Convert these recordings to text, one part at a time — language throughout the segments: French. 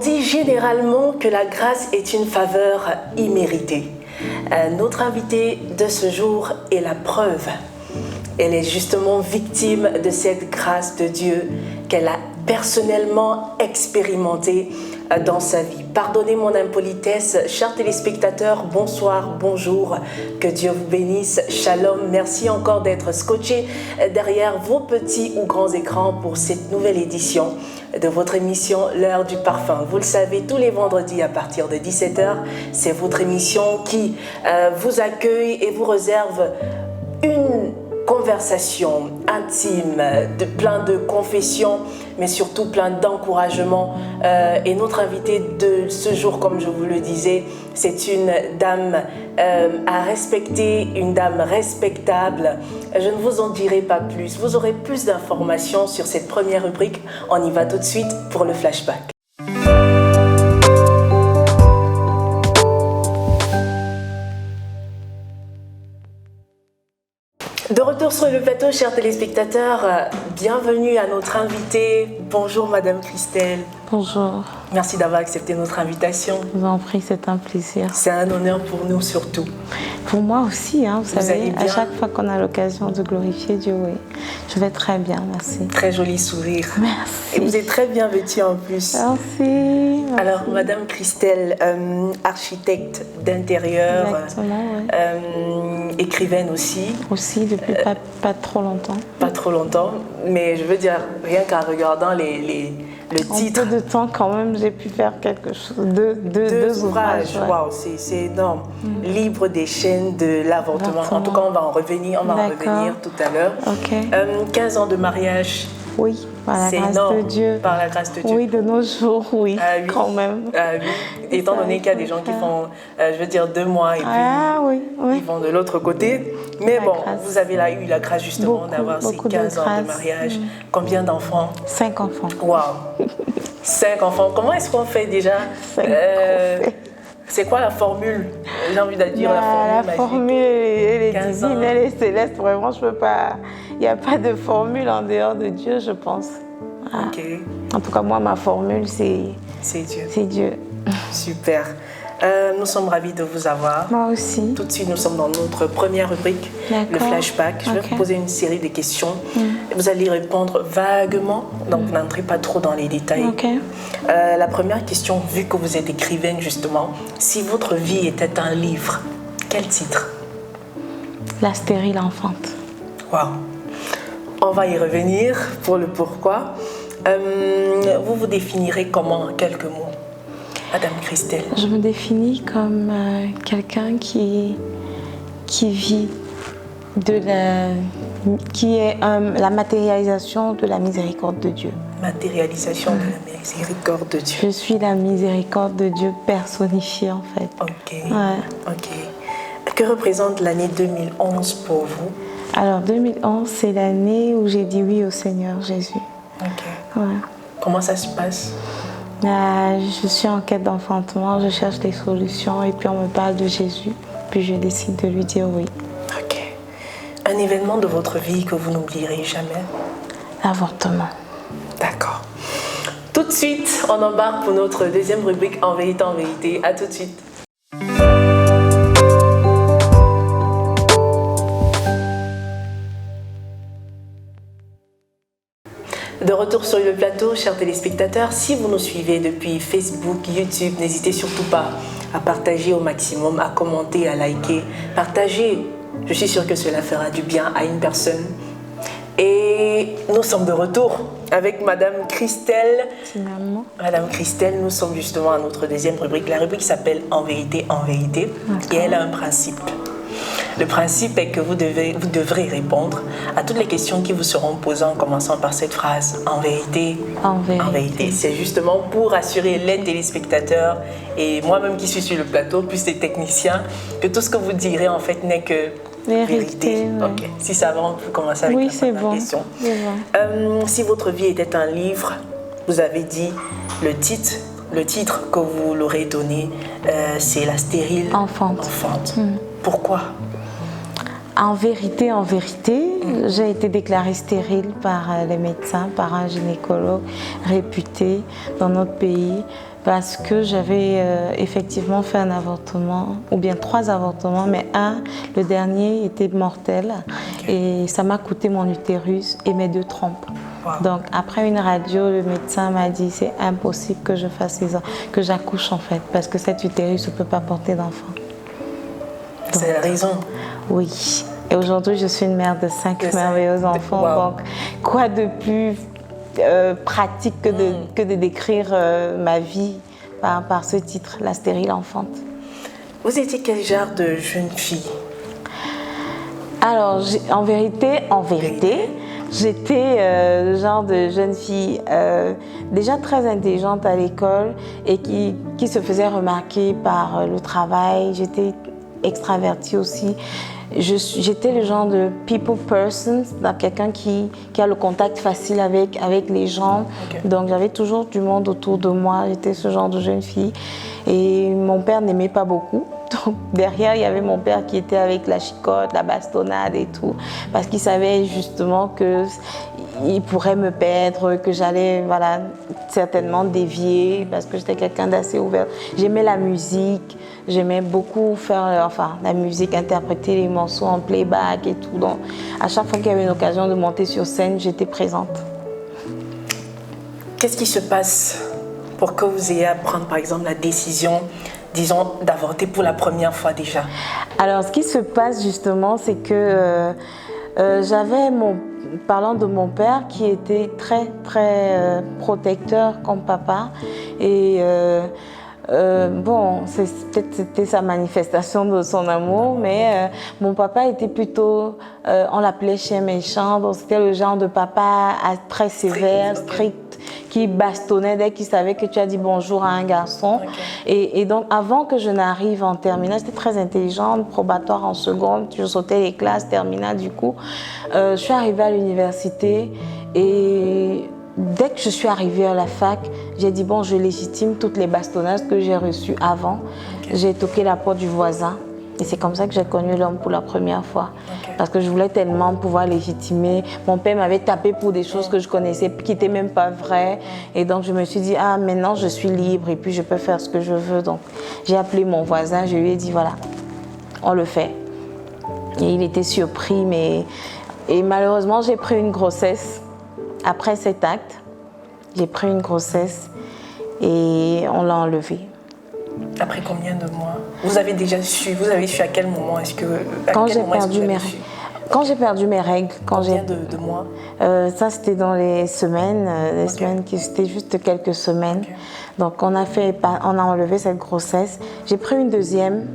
dit généralement que la grâce est une faveur imméritée. Notre invitée de ce jour est la preuve. Elle est justement victime de cette grâce de Dieu qu'elle a personnellement expérimentée dans sa vie. Pardonnez mon impolitesse, chers téléspectateurs, bonsoir, bonjour, que Dieu vous bénisse, shalom, merci encore d'être scotchés derrière vos petits ou grands écrans pour cette nouvelle édition de votre émission L'heure du parfum. Vous le savez, tous les vendredis à partir de 17h, c'est votre émission qui vous accueille et vous réserve une conversation intime, plein de confessions, mais surtout plein d'encouragements. Et notre invitée de ce jour, comme je vous le disais, c'est une dame à respecter, une dame respectable. Je ne vous en dirai pas plus. Vous aurez plus d'informations sur cette première rubrique. On y va tout de suite pour le flashback. De retour sur le plateau, chers téléspectateurs, bienvenue à notre invitée. Bonjour Madame Christelle. Bonjour. Merci d'avoir accepté notre invitation. Je vous en prie, c'est un plaisir. C'est un honneur pour nous surtout. Pour moi aussi, hein, vous savez, allez bien? À chaque fois qu'on a l'occasion de glorifier Dieu, oui. Je vais très bien, merci. Très joli sourire. Merci. Et vous êtes très bien vêtue en plus. Merci. Alors Madame Christelle, architecte d'intérieur, Exactement, oui. Écrivaine aussi. Aussi, depuis pas trop longtemps. Pas trop longtemps, mais je veux dire, rien qu'en regardant le titre. En peu de temps quand même, j'ai pu faire quelque chose. Deux ouvrages. Ouais. Waouh, c'est énorme. Libre des chaînes de l'avortement. En tout cas, on va en revenir tout à l'heure. Ok. 15 ans de mariage. Oui, par la grâce énorme, de Dieu. Par la grâce de Dieu. Oui, de nos jours, oui, oui. quand même. Oui. Étant donné qu'il y a des gens qui font, 2 mois et puis ils vont de l'autre côté. Mais bon, vous avez eu la grâce justement d'avoir ces 15 ans de mariage. Combien d'enfants? 5 enfants. Waouh. 5 enfants. Comment est-ce qu'on fait déjà? C'est quoi la formule? J'ai envie de dire la formule magique. La formule, elle est divine, elle est céleste. Vraiment, je peux pas... Il n'y a pas de formule en dehors de Dieu, je pense. Ah. Ok. En tout cas, moi, ma formule, c'est Dieu. C'est Dieu. Super. Nous sommes ravis de vous avoir. Moi aussi. Tout de suite, nous sommes dans notre première rubrique, le flashback. Je vais vous poser une série de questions. Vous allez répondre vaguement, donc n'entrez pas trop dans les détails. La première question, vu que vous êtes écrivaine justement, si votre vie était un livre, quel titre? La stérile enfante. Waouh. On va y revenir pour le pourquoi. Vous vous définirez comment en quelques mots? Madame Christelle. Je me définis comme quelqu'un qui vit qui est la matérialisation de la miséricorde de Dieu. Matérialisation de la miséricorde de Dieu. Je suis la miséricorde de Dieu personnifiée en fait. Ok. Ouais. Ok. Que représente l'année 2011 pour vous? Alors 2011, c'est l'année où j'ai dit oui au Seigneur Jésus. Ok. Ouais. Comment ça se passe? Je suis en quête d'enfantement, je cherche des solutions et puis on me parle de Jésus. Puis je décide de lui dire oui. Ok. Un événement de votre vie que vous n'oublierez jamais? L'avortement. D'accord. Tout de suite, on embarque pour notre deuxième rubrique En vérité, en vérité. À tout de suite. De retour sur le plateau, chers téléspectateurs, si vous nous suivez depuis Facebook, YouTube, n'hésitez surtout pas à partager au maximum, à commenter, à liker. Partagez, je suis sûre que cela fera du bien à une personne. Et nous sommes de retour avec Madame Christelle. Finalement. Madame Christelle, nous sommes justement à notre deuxième rubrique. La rubrique s'appelle En vérité, en vérité. Et elle a un principe. Le principe est que vous devrez répondre à toutes les questions qui vous seront posées en commençant par cette phrase. En vérité, en vérité. C'est justement pour assurer les téléspectateurs et moi-même qui suis sur le plateau, plus les techniciens, que tout ce que vous direz en fait n'est que vérité. Ouais. Ok. Si ça va, on peut commencer avec la première question. Si votre vie était un livre, vous avez dit le titre que vous l'aurez donné, c'est La stérile enfante. Pourquoi? En vérité, j'ai été déclarée stérile par les médecins, par un gynécologue réputé dans notre pays, parce que j'avais effectivement fait un avortement, ou bien 3 avortements, mais le dernier était mortel, et ça m'a coûté mon utérus et mes 2 trompes. Wow. Donc après une radio, le médecin m'a dit c'est impossible que je fasse que j'accouche en fait, parce que cet utérus ne peut pas porter d'enfant. C'est la raison. Oui. Et aujourd'hui, je suis une mère de 5 merveilleux enfants. Wow. Donc, quoi de plus pratique que de décrire ma vie par ce titre, la stérile enfante. Vous étiez quel genre de jeune fille? Alors, en vérité, j'étais le genre de jeune fille déjà très intelligente à l'école et qui se faisait remarquer par le travail. J'étais extravertie aussi. J'étais le genre de people person, quelqu'un qui a le contact facile avec les gens. Okay. Donc j'avais toujours du monde autour de moi. J'étais ce genre de jeune fille. Et mon père n'aimait pas beaucoup. Donc derrière, il y avait mon père qui était avec la chicotte, la bastonnade et tout. Parce qu'il savait justement qu'il pourrait me perdre, que j'allais certainement dévier, parce que j'étais quelqu'un d'assez ouvert. J'aimais la musique. J'aimais beaucoup faire la musique, interpréter les morceaux en playback et tout. Donc, à chaque fois qu'il y avait une occasion de monter sur scène, j'étais présente. Qu'est-ce qui se passe pour que vous ayez à prendre, par exemple, la décision, disons, d'avorter pour la première fois déjà? Alors, ce qui se passe justement, c'est que parlant de mon père, qui était très, très protecteur comme papa, et c'était sa manifestation de son amour, mais mon papa était plutôt, on l'appelait chien méchant, donc c'était le genre de papa très sévère, strict, qui bastonnait dès qu'il savait que tu as dit bonjour à un garçon. Okay. Et donc, avant que je n'arrive en terminale, j'étais très intelligente, probatoire en seconde, je sautais les classes, terminale du coup. Je suis arrivée à l'université et dès que je suis arrivée à la fac, j'ai dit bon, je légitime toutes les bastonnades que j'ai reçues avant. Okay. J'ai toqué la porte du voisin et c'est comme ça que j'ai connu l'homme pour la première fois. Okay. Parce que je voulais tellement pouvoir légitimer. Mon père m'avait tapé pour des choses que je connaissais, qui n'étaient même pas vraies. Et donc je me suis dit, maintenant je suis libre et puis je peux faire ce que je veux. Donc j'ai appelé mon voisin, je lui ai dit voilà, on le fait. Et il était surpris, et malheureusement j'ai pris une grossesse. Après cet acte, j'ai pris une grossesse et on l'a enlevée. Après combien de mois? Vous avez su à quel moment? Quand j'ai perdu mes règles. Combien de mois? Ça, c'était dans les semaines, c'était juste quelques semaines. Okay. Donc, on a enlevé cette grossesse. J'ai pris une deuxième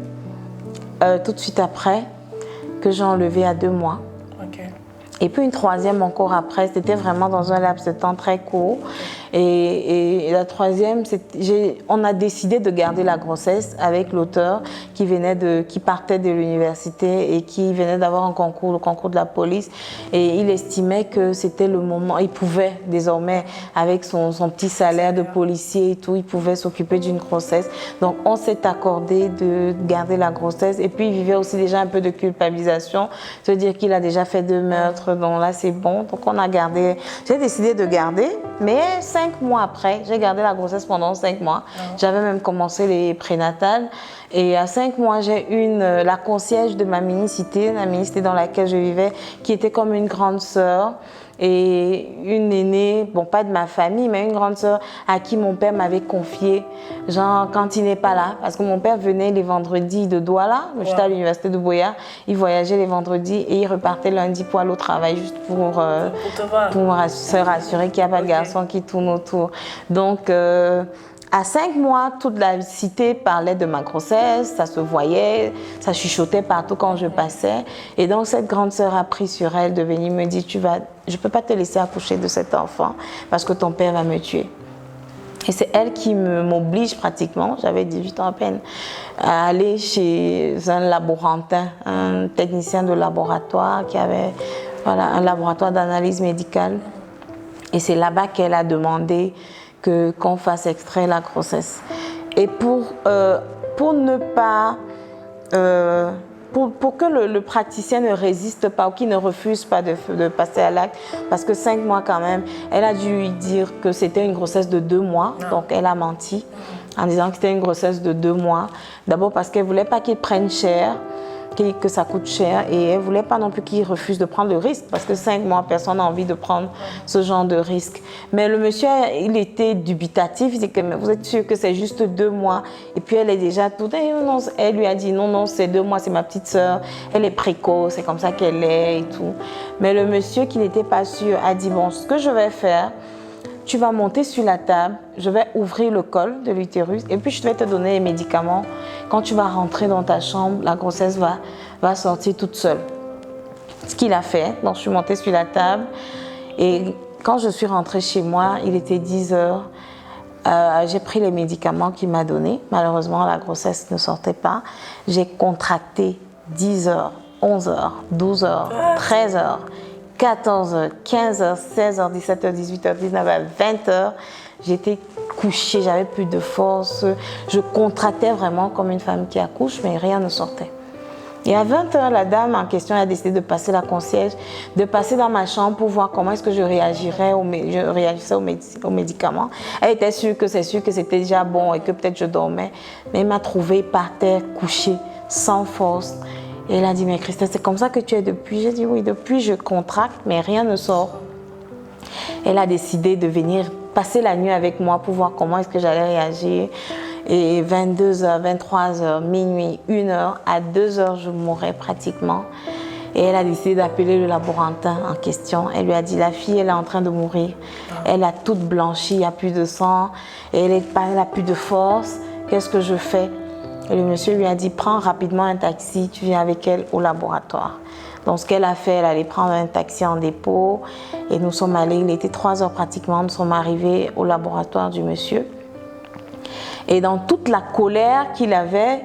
tout de suite après, que j'ai enlevée à 2 mois. Okay. Et puis une troisième encore après, c'était vraiment dans un laps de temps très court. Et la troisième, on a décidé de garder la grossesse avec l'auteur qui partait de l'université et qui venait d'avoir le concours de la police. Et il estimait que c'était le moment, il pouvait désormais, avec son petit salaire de policier et tout, il pouvait s'occuper d'une grossesse. Donc on s'est accordé de garder la grossesse. Et puis il vivait aussi déjà un peu de culpabilisation, se dire qu'il a déjà fait 2 meurtres, donc là c'est bon. Donc on a gardé, j'ai décidé de garder, mais 5 mois après, j'ai gardé la grossesse pendant 5 mois. J'avais même commencé les prénatales. Et à 5 mois, j'ai la concierge de ma mini-cité, la mini-cité dans laquelle je vivais, qui était comme une grande sœur. Et une aînée, bon pas de ma famille, mais une grande sœur à qui mon père m'avait confié, genre quand il n'est pas là, parce que mon père venait les vendredis de Douala, j'étais à l'université de Boya, il voyageait les vendredis et il repartait lundi pour aller au travail, juste pour se rassurer qu'il n'y a pas de garçon qui tourne autour. Donc à 5 mois, toute la cité parlait de ma grossesse, ça se voyait, ça chuchotait partout quand je passais. Et donc cette grande sœur a pris sur elle de venir me dire, je ne peux pas te laisser accoucher de cet enfant parce que ton père va me tuer. Et c'est elle qui m'oblige pratiquement, j'avais 18 ans à peine, à aller chez un laborantin, un technicien de laboratoire qui avait un laboratoire d'analyse médicale. Et c'est là-bas qu'elle a demandé qu'on fasse extraire la grossesse. Et pour ne pas pour que le praticien ne résiste pas ou qu'il ne refuse pas de passer à l'acte, parce que 5 mois quand même, elle a dû lui dire que c'était une grossesse de 2 mois, donc elle a menti en disant que c'était une grossesse de 2 mois. D'abord parce qu'elle ne voulait pas qu'il prenne cher, que ça coûte cher, et elle ne voulait pas non plus qu'il refuse de prendre le risque, parce que 5 mois, personne n'a envie de prendre ce genre de risque. Mais le monsieur, il était dubitatif, il dit que mais vous êtes sûr que c'est juste 2 mois, et puis elle est déjà toute, elle lui a dit non, c'est 2 mois, c'est ma petite soeur, elle est précoce, c'est comme ça qu'elle est et tout. Mais le monsieur qui n'était pas sûr a dit bon, ce que je vais faire, tu vas monter sur la table, je vais ouvrir le col de l'utérus et puis je vais te donner les médicaments. Quand tu vas rentrer dans ta chambre, la grossesse va sortir toute seule. Ce qu'il a fait, donc je suis montée sur la table et quand je suis rentrée chez moi, il était 10 heures. J'ai pris les médicaments qu'il m'a donnés. Malheureusement, la grossesse ne sortait pas. J'ai contracté 10 heures, 11 heures, 12 heures, 13 heures. 14h, 15h, 16h, 17h, 18h, 19h, 20h, j'étais couchée, j'avais plus de force. Je contractais vraiment comme une femme qui accouche, mais rien ne sortait. Et à 20h, la dame en question a décidé de passer la concierge, de passer dans ma chambre pour voir comment est-ce que je réagissais aux médicaments. Elle était sûre que c'était déjà bon et que peut-être je dormais, mais elle m'a trouvée par terre, couchée, sans force. Et elle a dit, mais Christelle, c'est comme ça que tu es depuis? J'ai dit, oui, depuis je contracte, mais rien ne sort. Elle a décidé de venir passer la nuit avec moi pour voir comment est-ce que j'allais réagir. Et 22h, 23h, minuit, 1h, à 2h, je mourrais pratiquement. Et elle a décidé d'appeler le laborantin en question. Elle lui a dit, la fille, elle est en train de mourir. Elle a toute blanchi, il n'y a plus de sang. Et elle n'a plus de force. Qu'est-ce que je fais? Et le monsieur lui a dit, prends rapidement un taxi, tu viens avec elle au laboratoire. Donc ce qu'elle a fait, elle allait prendre un taxi en dépôt et nous sommes allés, il était 3 heures pratiquement, nous sommes arrivés au laboratoire du monsieur. Et dans toute la colère qu'il avait,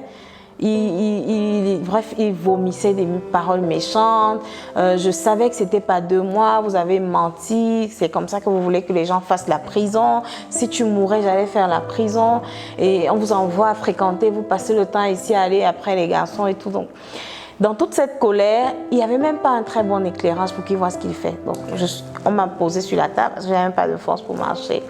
il vomissait des paroles méchantes. Je savais que c'était pas 2 mois, vous avez menti, c'est comme ça que vous voulez que les gens fassent la prison. Si tu mourais, j'allais faire la prison. Et on vous envoie à fréquenter, vous passez le temps ici à aller après les garçons et tout. Donc, dans toute cette colère, il n'y avait même pas un très bon éclairage pour qu'il voit ce qu'il fait. Donc, on m'a posé sur la table parce que je n'avais même pas de force pour marcher.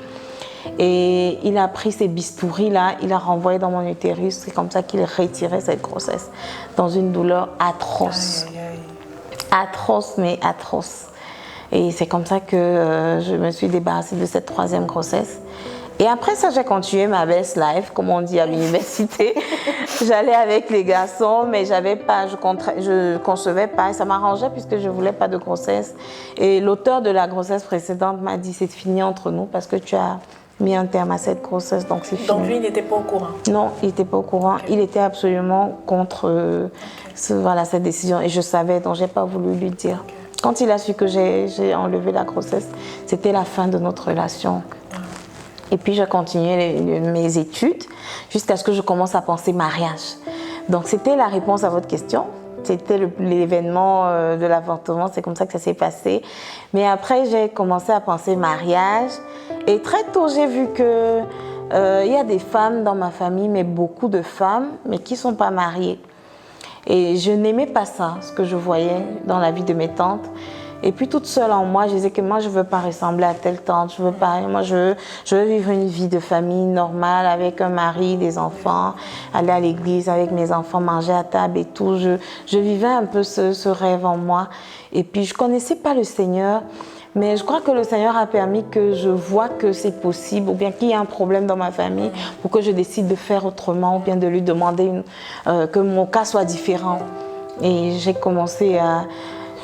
Et il a pris ces bistouris-là, il a renvoyé dans mon utérus. C'est comme ça qu'il retirait cette grossesse dans une douleur atroce. Aïe, aïe, aïe. Atroce, mais atroce. Et c'est comme ça que je me suis débarrassée de cette 3e grossesse. Et après ça, j'ai continué ma best life, comme on dit à l'université. J'allais avec les garçons, mais je concevais pas. Et ça m'arrangeait puisque je voulais pas de grossesse. Et l'auteur de la grossesse précédente m'a dit, c'est fini entre nous parce que tu as mis un terme à cette grossesse, donc c'est fini. Donc lui, il n'était pas au courant? Non, il n'était pas au courant. Okay. Il était absolument contre cette décision. Et je savais, donc je n'ai pas voulu lui dire. Okay. Quand il a su que j'ai enlevé la grossesse, c'était la fin de notre relation. Et puis, j'ai continué mes études jusqu'à ce que je commence à penser mariage. Donc, c'était la réponse à votre question. C'était l'événement de l'avortement, c'est comme ça que ça s'est passé. Mais après, j'ai commencé à penser mariage. Et très tôt, j'ai vu que il y a des femmes dans ma famille, mais beaucoup de femmes, mais qui ne sont pas mariées. Et je n'aimais pas ça, ce que je voyais dans la vie de mes tantes. Et puis toute seule en moi, je disais que moi je veux pas ressembler à telle tante, je veux pas, moi je veux vivre une vie de famille normale avec un mari, des enfants, aller à l'église avec mes enfants, manger à table et tout. Je vivais un peu ce rêve en moi. Et puis je connaissais pas le Seigneur, mais je crois que le Seigneur a permis que je vois que c'est possible, ou bien qu'il y a un problème dans ma famille pour que je décide de faire autrement, ou bien de lui demander que mon cas soit différent. Et j'ai commencé à...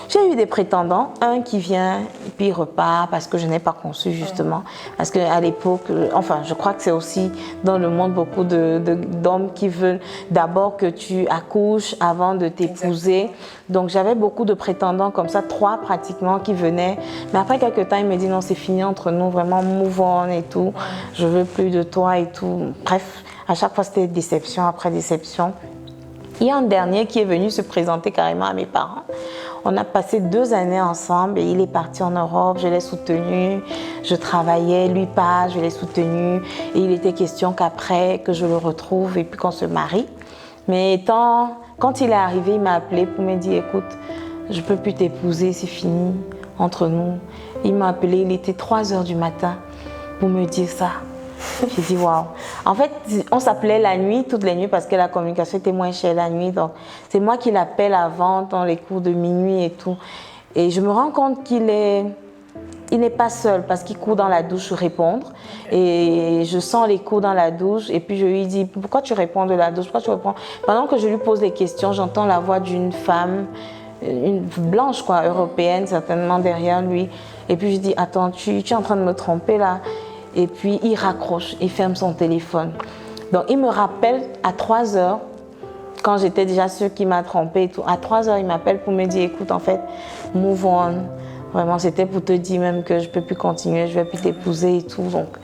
J'ai eu des prétendants, un qui vient et puis il repart parce que je n'ai pas conçu justement. Parce qu'à l'époque, enfin je crois que c'est aussi dans le monde beaucoup d'hommes qui veulent d'abord que tu accouches avant de t'épouser. Donc j'avais beaucoup de prétendants comme ça, 3 pratiquement qui venaient. Mais après quelques temps, il me dit non, c'est fini entre nous, vraiment move on et tout. Je veux plus de toi et tout. Bref, à chaque fois c'était déception après déception. Il y a un dernier qui est venu se présenter carrément à mes parents. On a passé 2 années ensemble et il est parti en Europe, je l'ai soutenu, je travaillais, lui pas, je l'ai soutenu. Et il était question qu'après, que je le retrouve et puis qu'on se marie. Mais étant Quand il est arrivé, il m'a appelé pour me dire, écoute, je ne peux plus t'épouser, c'est fini entre nous. Il m'a appelé, il était 3 heures du matin pour me dire ça. J'ai dit waouh. En fait, on s'appelait la nuit, toutes les nuits, parce que la communication était moins chère la nuit. Donc, c'est moi qui l'appelle avant, dans les cours de minuit et tout. Et je me rends compte qu'il est... Il n'est pas seul parce qu'il court dans la douche répondre. Et je sens les coups dans la douche. Et puis je lui dis, pourquoi tu réponds de la douche? Pourquoi tu réponds? Pendant que je lui pose les questions, j'entends la voix d'une femme, une blanche quoi, européenne certainement derrière lui. Et puis je dis, attends, tu es en train de me tromper là. Et puis il raccroche, il ferme son téléphone. Donc il me rappelle à 3 heures, quand j'étais déjà sûre qu'il m'a trompée et tout. À 3 heures, il m'appelle pour me dire, écoute, en fait, move on. Vraiment, c'était pour te dire même que je ne peux plus continuer, je ne vais plus t'épouser et tout. Donc,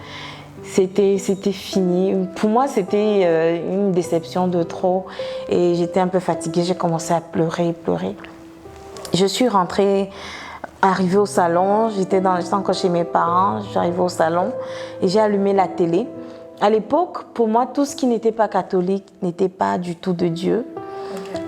c'était fini. Pour moi, c'était une déception de trop. Et j'étais un peu fatiguée, j'ai commencé à pleurer, pleurer. Je suis rentrée, arrivée au salon, j'étais encore chez mes parents, je suis arrivée au salon et j'ai allumé la télé. À l'époque, pour moi, tout ce qui n'était pas catholique n'était pas du tout de Dieu.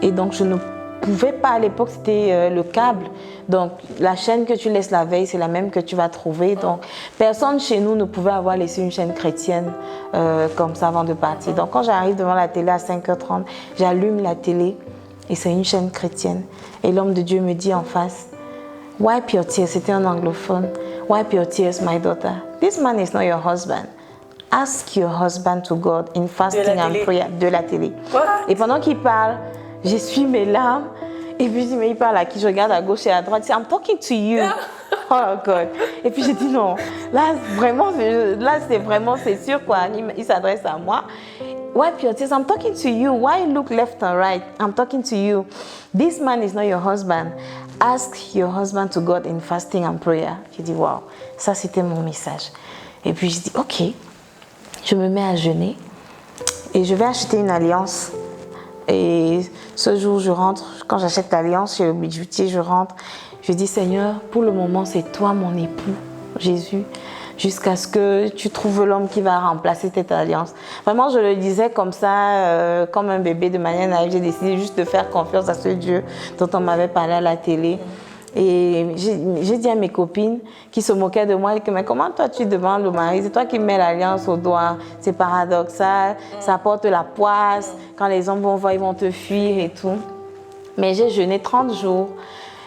Et donc, je ne pouvais pas, à l'époque, c'était le câble. Donc, la chaîne que tu laisses la veille, c'est la même que tu vas trouver. Donc, personne chez nous ne pouvait avoir laissé une chaîne chrétienne comme ça avant de partir. Donc, quand j'arrive devant la télé à 5h30, j'allume la télé et c'est une chaîne chrétienne. Et l'homme de Dieu me dit en face, wipe your tears, c'était un anglophone. Wipe your tears, my daughter. This man is not your husband. Ask your husband to God in fasting and prayer. De la télé. What? Et pendant qu'il parle, j'essuie mes larmes. Et puis je dis, mais il parle à qui? Je regarde à gauche et à droite. Il dit, I'm talking to you. Oh God. Et puis j'ai dit, non. Là, vraiment, c'est sûr quoi. Il s'adresse à moi. Wipe your tears. I'm talking to you. Why look left and right? I'm talking to you. This man is not your husband. Ask your husband to God in fasting and prayer. J'ai dit, wow. Ça, c'était mon message. Et puis je dis, ok. Je me mets à jeûner et je vais acheter une alliance. Et ce jour, je rentre, quand j'achète l'alliance chez le bijoutier, je rentre. Je dis, Seigneur, pour le moment, c'est toi mon époux, Jésus, jusqu'à ce que tu trouves l'homme qui va remplacer cette alliance. Vraiment, je le disais comme ça, comme un bébé, de manière naïve. J'ai décidé juste de faire confiance à ce Dieu dont on m'avait parlé à la télé. Et j'ai dit à mes copines qui se moquaient de moi, mais comment toi tu demandes le mari? C'est toi qui mets l'alliance au doigt. C'est paradoxal, ça porte la poisse. Quand les hommes vont voir, ils vont te fuir et tout. Mais j'ai jeûné 30 jours.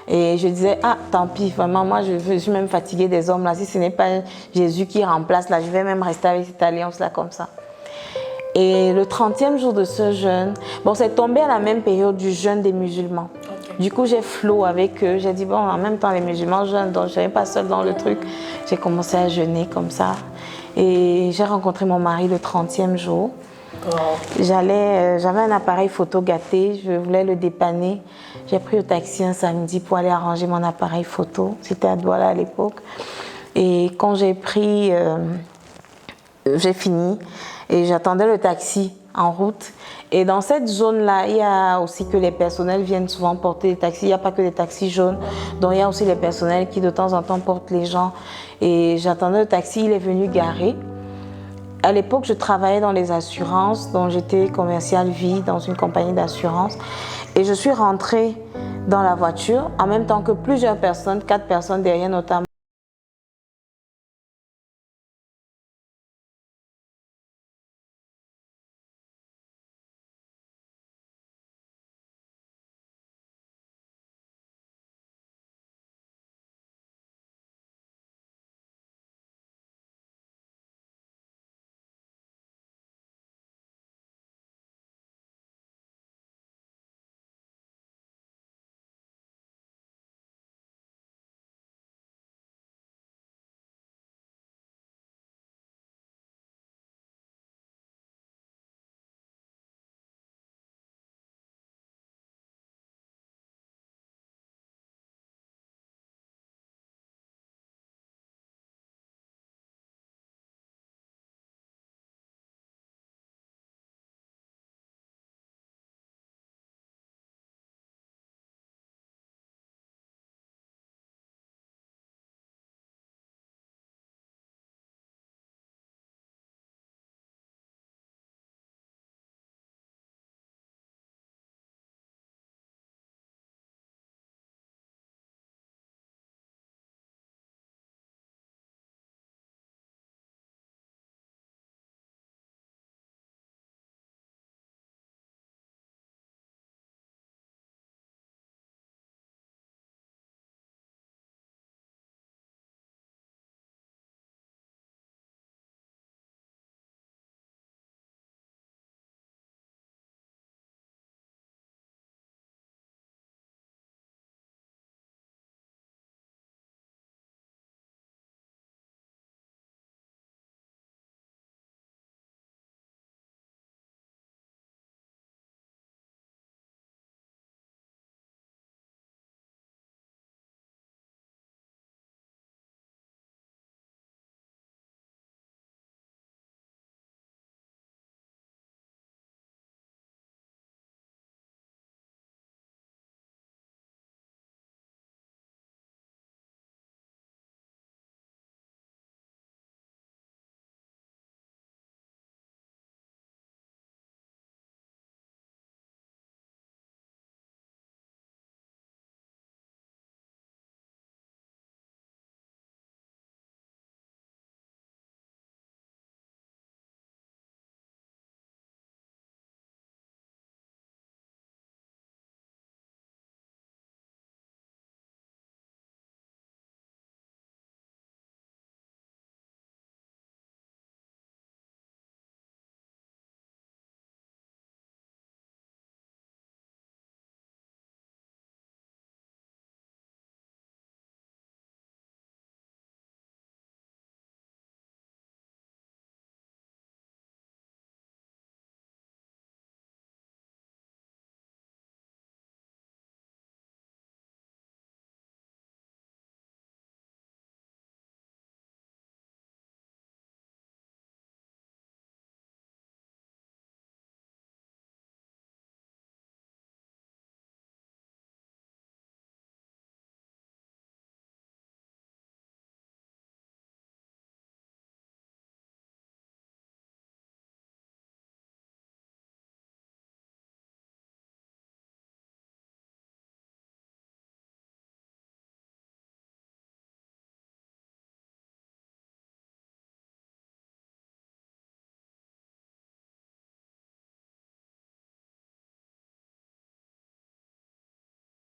Et je disais, ah, tant pis, vraiment, moi, je suis même fatiguée des hommes là. Si ce n'est pas Jésus qui remplace là, je vais même rester avec cette alliance là comme ça. Et le 30e jour de ce jeûne, bon, c'est tombé à la même période du jeûne des musulmans. Du coup, j'ai flow avec eux. J'ai dit, bon, en même temps, les musulmans jeûnent, donc je n'étais pas seule dans le truc. J'ai commencé à jeûner comme ça. Et j'ai rencontré mon mari le 30e jour. Wow. J'avais un appareil photo gâté, je voulais le dépanner. J'ai pris le taxi un samedi pour aller arranger mon appareil photo. C'était à Douala à l'époque. Et quand j'ai fini et j'attendais le taxi en route. Et dans cette zone-là, il y a aussi que les personnels viennent souvent porter les taxis. Il n'y a pas que des taxis jaunes. Donc il y a aussi les personnels qui de temps en temps portent les gens. Et j'attendais le taxi, il est venu garer. À l'époque, je travaillais dans les assurances, donc j'étais commerciale vie dans une compagnie d'assurance. Et je suis rentrée dans la voiture en même temps que plusieurs personnes, 4 personnes derrière notamment.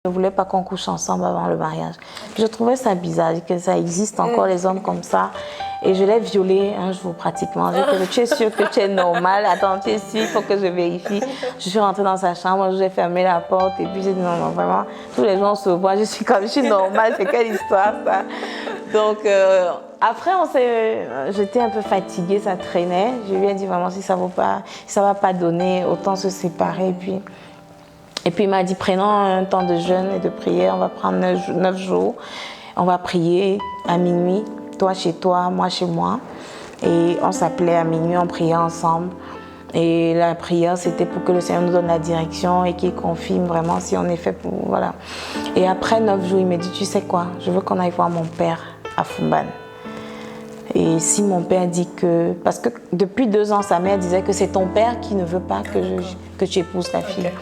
ne voulait pas qu'on couche ensemble avant le mariage. Je trouvais ça bizarre, que ça existe encore les hommes comme ça. Et je l'ai violé un jour pratiquement. J'ai dit, tu es sûre que tu es normal? Attends, tu es sûre? Il faut que je vérifie. Je suis rentrée dans sa chambre, j'ai fermé la porte et puis j'ai dit non, vraiment, tous les gens se voient, je suis normale, c'est quelle histoire ça? Donc après, j'étais un peu fatiguée, ça traînait. Je lui ai dit vraiment, si ça va pas donner, autant se séparer. Et puis il m'a dit, prenons un temps de jeûne et de prière, on va prendre 9 jours, on va prier à minuit, toi chez toi, moi chez moi. Et on s'appelait à minuit, on priait ensemble. Et la prière, c'était pour que le Seigneur nous donne la direction et qu'il confirme vraiment si on est fait pour... Voilà. Et après 9 jours, il me dit, tu sais quoi, je veux qu'on aille voir mon père à Fumban. Et si mon père dit que... Parce que depuis 2 ans, sa mère disait que c'est ton père qui ne veut pas que tu épouses la fille. Okay.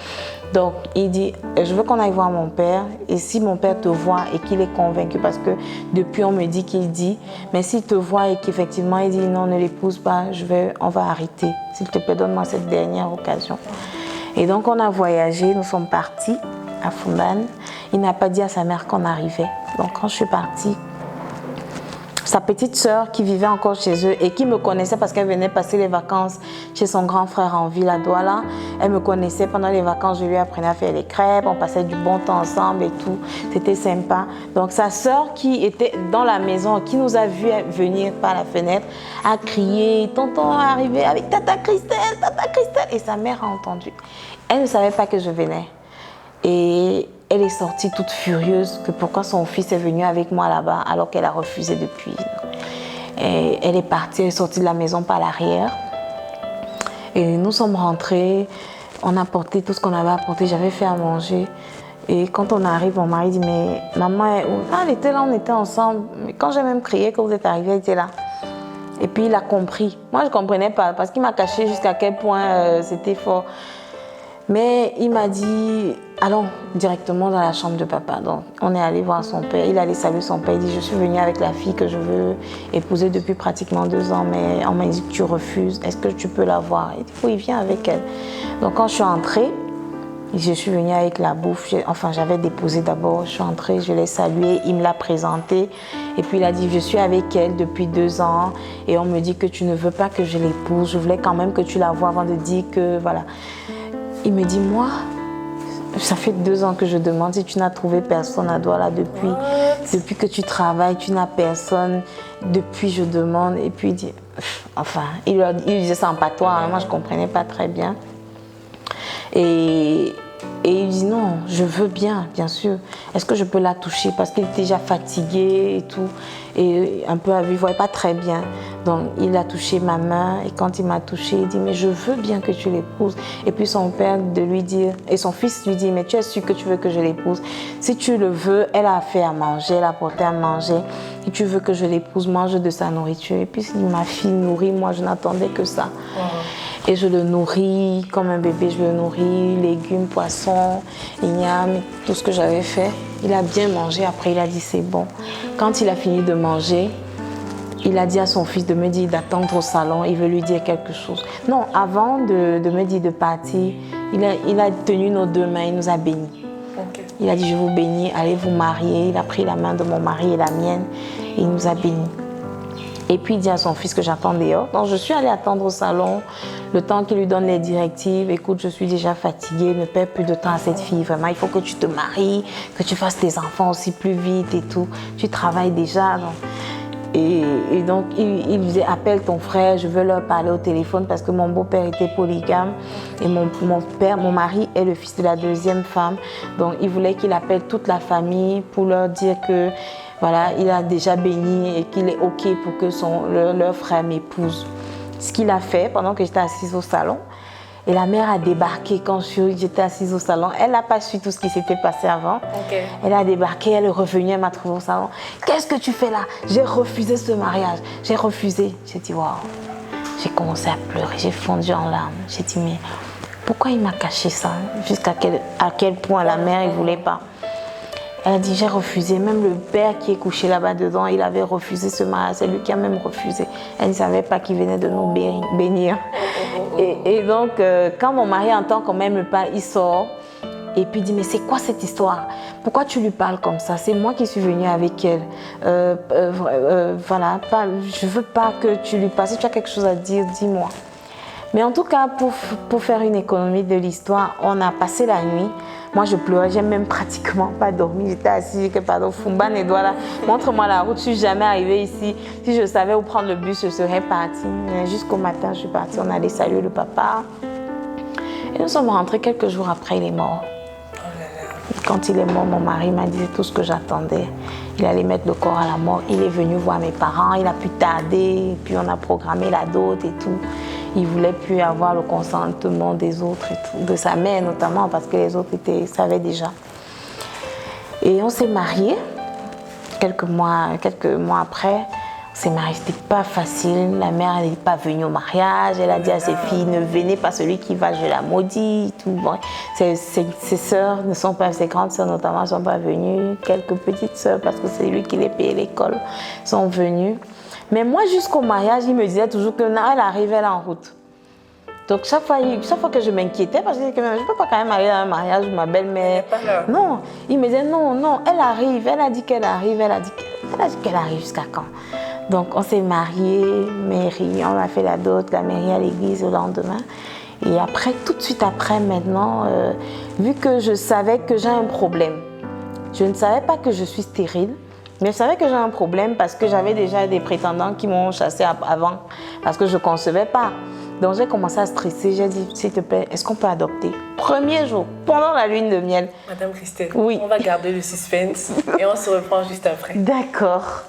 Donc, il dit, je veux qu'on aille voir mon père. Et si mon père te voit et qu'il est convaincu, parce que depuis, on me dit qu'il dit, mais s'il te voit et qu'effectivement, il dit non, ne l'épouse pas, on va arrêter. S'il te plaît, donne-moi cette dernière occasion. Et donc, on a voyagé, nous sommes partis à Fumban. Il n'a pas dit à sa mère qu'on arrivait. Donc, quand je suis partie, sa petite sœur qui vivait encore chez eux et qui me connaissait parce qu'elle venait passer les vacances chez son grand frère en ville à Douala. Elle me connaissait pendant les vacances, je lui apprenais à faire les crêpes, on passait du bon temps ensemble et tout, c'était sympa. Donc sa sœur qui était dans la maison, qui nous a vu venir par la fenêtre, a crié, tonton est arrivé avec Tata Christelle, et sa mère a entendu. Elle ne savait pas que je venais. Et elle est sortie toute furieuse que pourquoi son fils est venu avec moi là-bas alors qu'elle a refusé depuis. Et elle est partie, elle est sortie de la maison par l'arrière. Et nous sommes rentrés, on a porté tout ce qu'on avait apporté, j'avais fait à manger. Et quand on arrive, mon mari dit, mais maman est où? Ah, elle était là, on était ensemble. Mais quand j'ai même crié, quand vous êtes arrivés, elle était là. Et puis il a compris. Moi, je ne comprenais pas parce qu'il m'a caché jusqu'à quel point c'était fort. Mais il m'a dit, allons directement dans la chambre de papa. Donc, on est allé voir son père. Il allait saluer son père. Il dit, je suis venue avec la fille que je veux épouser depuis pratiquement 2 ans. Mais on m'a dit que tu refuses. Est-ce que tu peux la voir? Il dit, oui, viens avec elle. Donc, quand je suis entrée, je suis venue avec la bouffe. Enfin, j'avais déposé d'abord. Je suis entrée, je l'ai salué. Il me l'a présentée. Et puis, il a dit, je suis avec elle depuis 2 ans. Et on me dit que tu ne veux pas que je l'épouse. Je voulais quand même que tu la vois avant de dire que, voilà. Il me dit, moi, ça fait 2 ans que je demande si tu n'as trouvé personne à Douala depuis que tu travailles, tu n'as personne. Depuis, je demande. Et puis, il dit, enfin, il disait ça en patois, hein, moi, je ne comprenais pas très bien. Et il dit, non, je veux bien sûr. Est-ce que je peux la toucher? Parce qu'il était déjà fatigué et tout. Et un peu à vue, il ne voyait pas très bien. Donc, il a touché ma main. Et quand il m'a touché, il dit, mais je veux bien que tu l'épouses. Et puis son père de lui dire, et son fils lui dit, mais tu es sûr que tu veux que je l'épouse? Si tu le veux, elle a fait à manger, elle a apporté à manger. Et tu veux que je l'épouse, mange de sa nourriture. Et puis, ma fille nourrit, moi, je n'attendais que ça. Et je le nourris comme un bébé, je le nourris, légumes, poissons, igname, tout ce que j'avais fait. Il a bien mangé, après il a dit c'est bon. Quand il a fini de manger, il a dit à son fils de me dire d'attendre au salon, il veut lui dire quelque chose. Non, avant de me dire de partir, il a tenu nos 2 mains, il nous a bénis. Okay. Il a dit je vous bénis, allez vous marier. Il a pris la main de mon mari et la mienne et il nous a bénis. Et puis il dit à son fils que j'attends dehors. Donc je suis allée attendre au salon, le temps qu'il lui donne les directives. Écoute, je suis déjà fatiguée, ne perds plus de temps à cette fille. Vraiment, il faut que tu te maries, que tu fasses tes enfants aussi plus vite et tout. Tu travailles déjà. Donc. Et donc il disait, appelle ton frère, je veux leur parler au téléphone parce que mon beau-père était polygame. Et mon mari est le fils de la 2e femme. Donc il voulait qu'il appelle toute la famille pour leur dire que voilà, il a déjà béni et qu'il est OK pour que leur frère m'épouse. Ce qu'il a fait pendant que j'étais assise au salon. Et la mère a débarqué quand j'étais assise au salon. Elle n'a pas su tout ce qui s'était passé avant. Okay. Elle a débarqué, elle est revenue, elle m'a trouvée au salon. Qu'est-ce que tu fais là? J'ai refusé ce mariage. J'ai refusé. J'ai dit, waouh. J'ai commencé à pleurer, j'ai fondu en larmes. J'ai dit, mais pourquoi il m'a caché ça? Jusqu'à quel point la mère ne voulait pas. Elle a dit, j'ai refusé. Même le père qui est couché là-bas dedans, il avait refusé ce mariage. C'est lui qui a même refusé. Elle ne savait pas qu'il venait de nous bénir. Et donc, quand mon mari entend quand même le pas, il sort. Et puis il dit, mais c'est quoi cette histoire? Pourquoi tu lui parles comme ça? C'est moi qui suis venue avec elle. Voilà, je ne veux pas que tu lui parles. Si tu as quelque chose à dire, dis-moi. Mais en tout cas, pour faire une économie de l'histoire, on a passé la nuit. Moi, je pleurais, j'ai même pratiquement pas dormi. J'étais assise, que pardon, Fumba Nedouala, montre-moi la route, je ne suis jamais arrivée ici. Si je savais où prendre le bus, je serais partie. Jusqu'au matin, je suis partie, on allait saluer le papa. Et nous sommes rentrés quelques jours après, il est mort. Quand il est mort, mon mari m'a dit tout ce que j'attendais. Il allait mettre le corps à la mort. Il est venu voir mes parents, il a pu tarder, puis on a programmé la dot et tout. Il ne voulait plus avoir le consentement des autres, et tout, de sa mère notamment, parce que les autres savaient déjà. Et on s'est mariés. Quelques mois après, on s'est mariés. C'était pas facile. La mère n'est pas venue au mariage. Elle a dit à ses filles, ne venez pas, celui qui va, je la maudis. Tout. Bon. Ses sœurs ne sont pas, ses grandes sœurs notamment, ne sont pas venues. Quelques petites sœurs, parce que c'est lui qui les payait l'école, sont venues. Mais moi, jusqu'au mariage, il me disait toujours que non, elle arrive, elle est en route. Donc, chaque fois que je m'inquiétais, parce que je disais que je ne peux pas quand même aller à un mariage où ma belle-mère... Non, il me disait non, elle arrive, elle a dit qu'elle arrive, elle a dit qu'elle arrive jusqu'à quand? Donc, on s'est mariés, mairie, on a fait la dot, la mairie à l'église le lendemain. Et après, tout de suite après, maintenant, vu que je savais que j'ai un problème, je ne savais pas que je suis stérile. Mais je savais que j'ai un problème parce que j'avais déjà des prétendants qui m'ont chassée avant, parce que je ne concevais pas. Donc j'ai commencé à stresser, j'ai dit, s'il te plaît, est-ce qu'on peut adopter? Premier jour, pendant la lune de miel. Madame Christelle, oui. On va garder le suspense et on se reprend juste après. D'accord.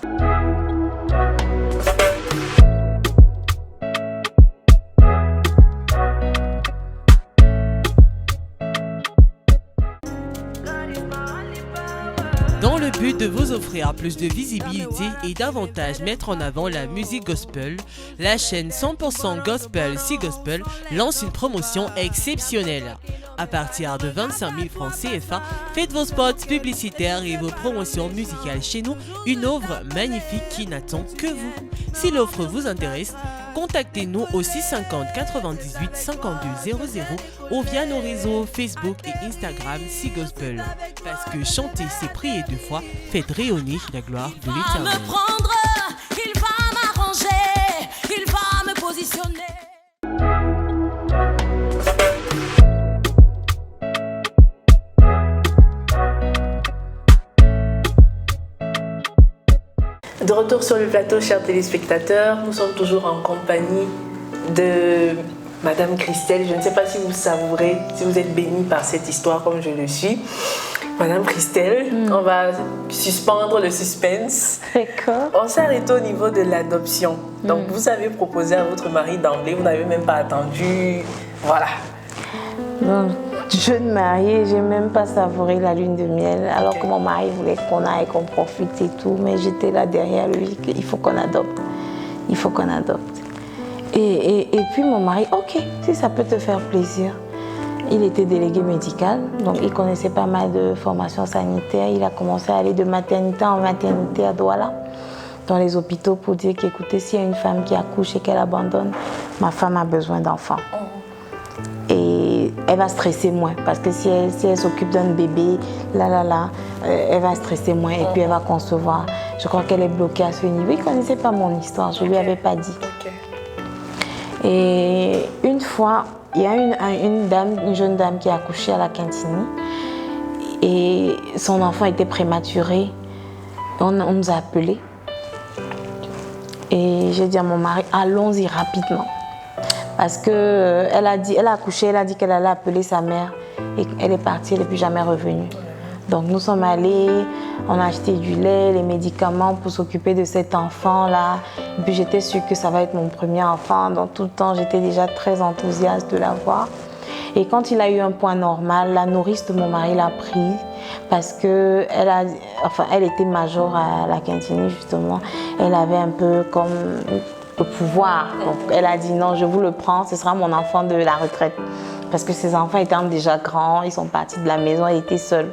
Dans le but de vous offrir plus de visibilité et davantage mettre en avant la musique gospel, la chaîne 100% Gospel Si Gospel lance une promotion exceptionnelle. À partir de 25 000 francs CFA, faites vos spots publicitaires et vos promotions musicales chez nous, une œuvre magnifique qui n'attend que vous. Si l'offre vous intéresse, contactez-nous au 650 98 52 00 ou via nos réseaux Facebook et Instagram Si Gospel. Parce que chanter, c'est prier 2 fois, faites rayonner la gloire de l'Éternel. Il va m'arranger, il va me positionner. De retour sur le plateau, chers téléspectateurs, nous sommes toujours en compagnie de Madame Christelle. Je ne sais pas si vous savourez, si vous êtes bénis par cette histoire comme je le suis. Madame Christelle, on va suspendre le suspense. D'accord. On s'est arrêté au niveau de l'adoption. Donc vous avez proposé à votre mari d'emblée, vous n'avez même pas attendu. Voilà. Donc, jeune mariée, j'ai même pas savouré la lune de miel, alors que mon mari voulait qu'on aille, qu'on profite et tout, mais j'étais là derrière lui, il faut qu'on adopte, il faut qu'on adopte. Et puis mon mari, ok, si ça peut te faire plaisir. Il était délégué médical, donc il connaissait pas mal de formations sanitaires. Il a commencé à aller de maternité en maternité à Douala, dans les hôpitaux, pour dire qu'écoutez, s'il y a une femme qui accouche et qu'elle abandonne, ma femme a besoin d'enfants. Et elle va stresser moins, parce que si elle s'occupe d'un bébé, elle va stresser moins et puis elle va concevoir. Je crois qu'elle est bloquée à ce niveau. Il ne connaissait pas mon histoire, je ne lui avais pas dit. Et une fois, il y a une jeune dame qui a accouché à la Quintini et son enfant était prématuré. On nous a appelés et j'ai dit à mon mari, allons-y rapidement. Parce qu'elle a accouché, elle a dit qu'elle allait appeler sa mère et elle est partie, elle n'est plus jamais revenue. Donc nous sommes allés, on a acheté du lait, les médicaments pour s'occuper de cet enfant-là. Et puis j'étais sûre que ça va être mon premier enfant, donc tout le temps j'étais déjà très enthousiaste de l'avoir. Et quand il a eu un point normal, la nourrice de mon mari l'a pris parce qu'elle elle était major à la Quintini justement. Elle avait un peu comme le pouvoir. Donc elle a dit non, je vous le prends, ce sera mon enfant de la retraite. Parce que ses enfants étant déjà grands, ils sont partis de la maison, elle était seule.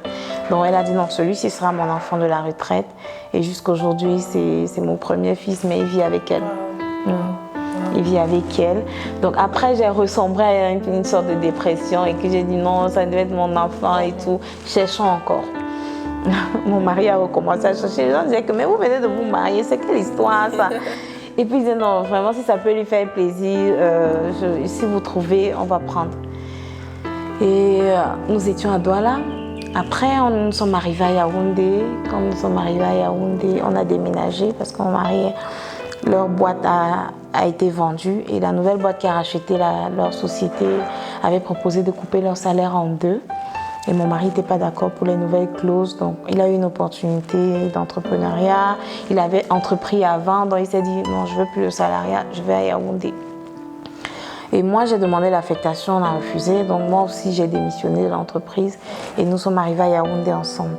Donc elle a dit non, celui-ci sera mon enfant de la retraite. Et jusqu'aujourd'hui, c'est mon premier fils, mais il vit avec elle. Il vit avec elle. Donc après, j'ai ressombré à une sorte de dépression et que j'ai dit non, ça devait être mon enfant et tout. Cherchons encore. Mon mari a recommencé à chercher. Les gens disaient que mais vous venez de vous marier, c'est quelle histoire ça? Et puis il disait non, vraiment si ça peut lui faire plaisir, si vous trouvez, on va prendre. Et nous étions à Douala. Après, nous sommes arrivés à Yaoundé. Quand nous sommes arrivés à Yaoundé, on a déménagé parce que mon mari, leur boîte a été vendue et la nouvelle boîte qui a racheté leur société avait proposé de couper leur salaire en deux. Et mon mari n'était pas d'accord pour les nouvelles clauses, donc il a eu une opportunité d'entrepreneuriat. Il avait entrepris avant, donc il s'est dit non, je ne veux plus le salariat, je vais à Yaoundé. Et moi, j'ai demandé l'affectation, on a refusé. Donc moi aussi, j'ai démissionné de l'entreprise et nous sommes arrivés à Yaoundé ensemble.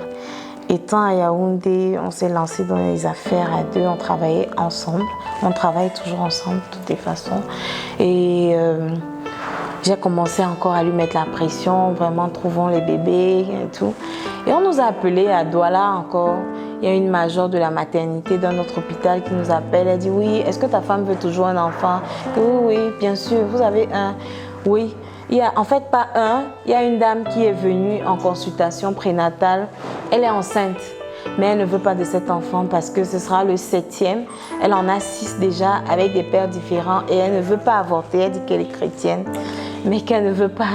Étant à Yaoundé, on s'est lancé dans les affaires à deux, on travaillait ensemble. On travaille toujours ensemble de toutes les façons. Et j'ai commencé encore à lui mettre la pression, vraiment trouvons les bébés et tout. Et on nous a appelés à Douala encore. Il y a une major de la maternité d'un autre hôpital qui nous appelle. Elle dit oui, est-ce que ta femme veut toujours un enfant? Oui, oui, bien sûr, vous avez un. Oui. Il y a en fait pas un, il y a une dame qui est venue en consultation prénatale. Elle est enceinte, mais elle ne veut pas de cet enfant parce que ce sera le 7e. Elle en a 6 déjà avec des pères différents et elle ne veut pas avorter. Elle dit qu'elle est chrétienne, mais qu'elle ne veut pas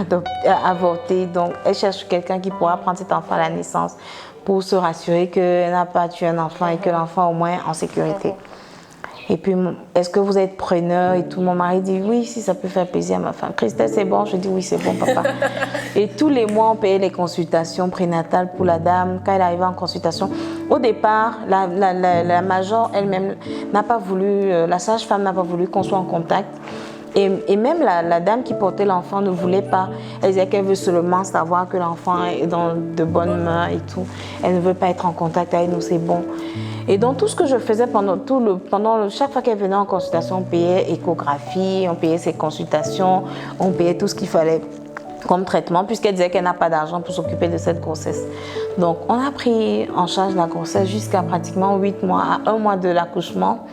avorter. Donc elle cherche quelqu'un qui pourra prendre cet enfant à la naissance pour se rassurer qu'elle n'a pas tué un enfant et que l'enfant au moins en sécurité. Et puis, est-ce que vous êtes preneur et tout? Mon mari dit oui, si ça peut faire plaisir à ma femme. Christelle, c'est bon? Je dis oui, c'est bon, papa. Et tous les mois, on payait les consultations prénatales pour la dame. Quand elle arrivait en consultation, au départ, la major elle-même n'a pas voulu, la sage-femme n'a pas voulu qu'on soit en contact. Et même la dame qui portait l'enfant ne voulait pas. Elle disait qu'elle veut seulement savoir que l'enfant est dans de bonnes mains et tout. Elle ne veut pas être en contact avec nous, c'est bon. Et donc tout ce que je faisais chaque fois qu'elle venait en consultation, on payait échographie, on payait ses consultations, on payait tout ce qu'il fallait comme traitement, puisqu'elle disait qu'elle n'a pas d'argent pour s'occuper de cette grossesse. Donc on a pris en charge la grossesse jusqu'à pratiquement 8 mois, à 1 mois de l'accouchement.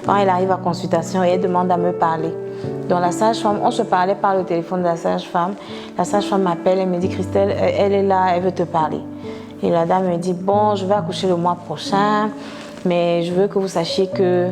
Quand elle arrive à consultation et elle demande à me parler. Donc la sage-femme, on se parlait par le téléphone de la sage-femme. La sage-femme m'appelle et me dit Christelle, elle est là, elle veut te parler. Et la dame me dit bon, je vais accoucher le mois prochain, mais je veux que vous sachiez que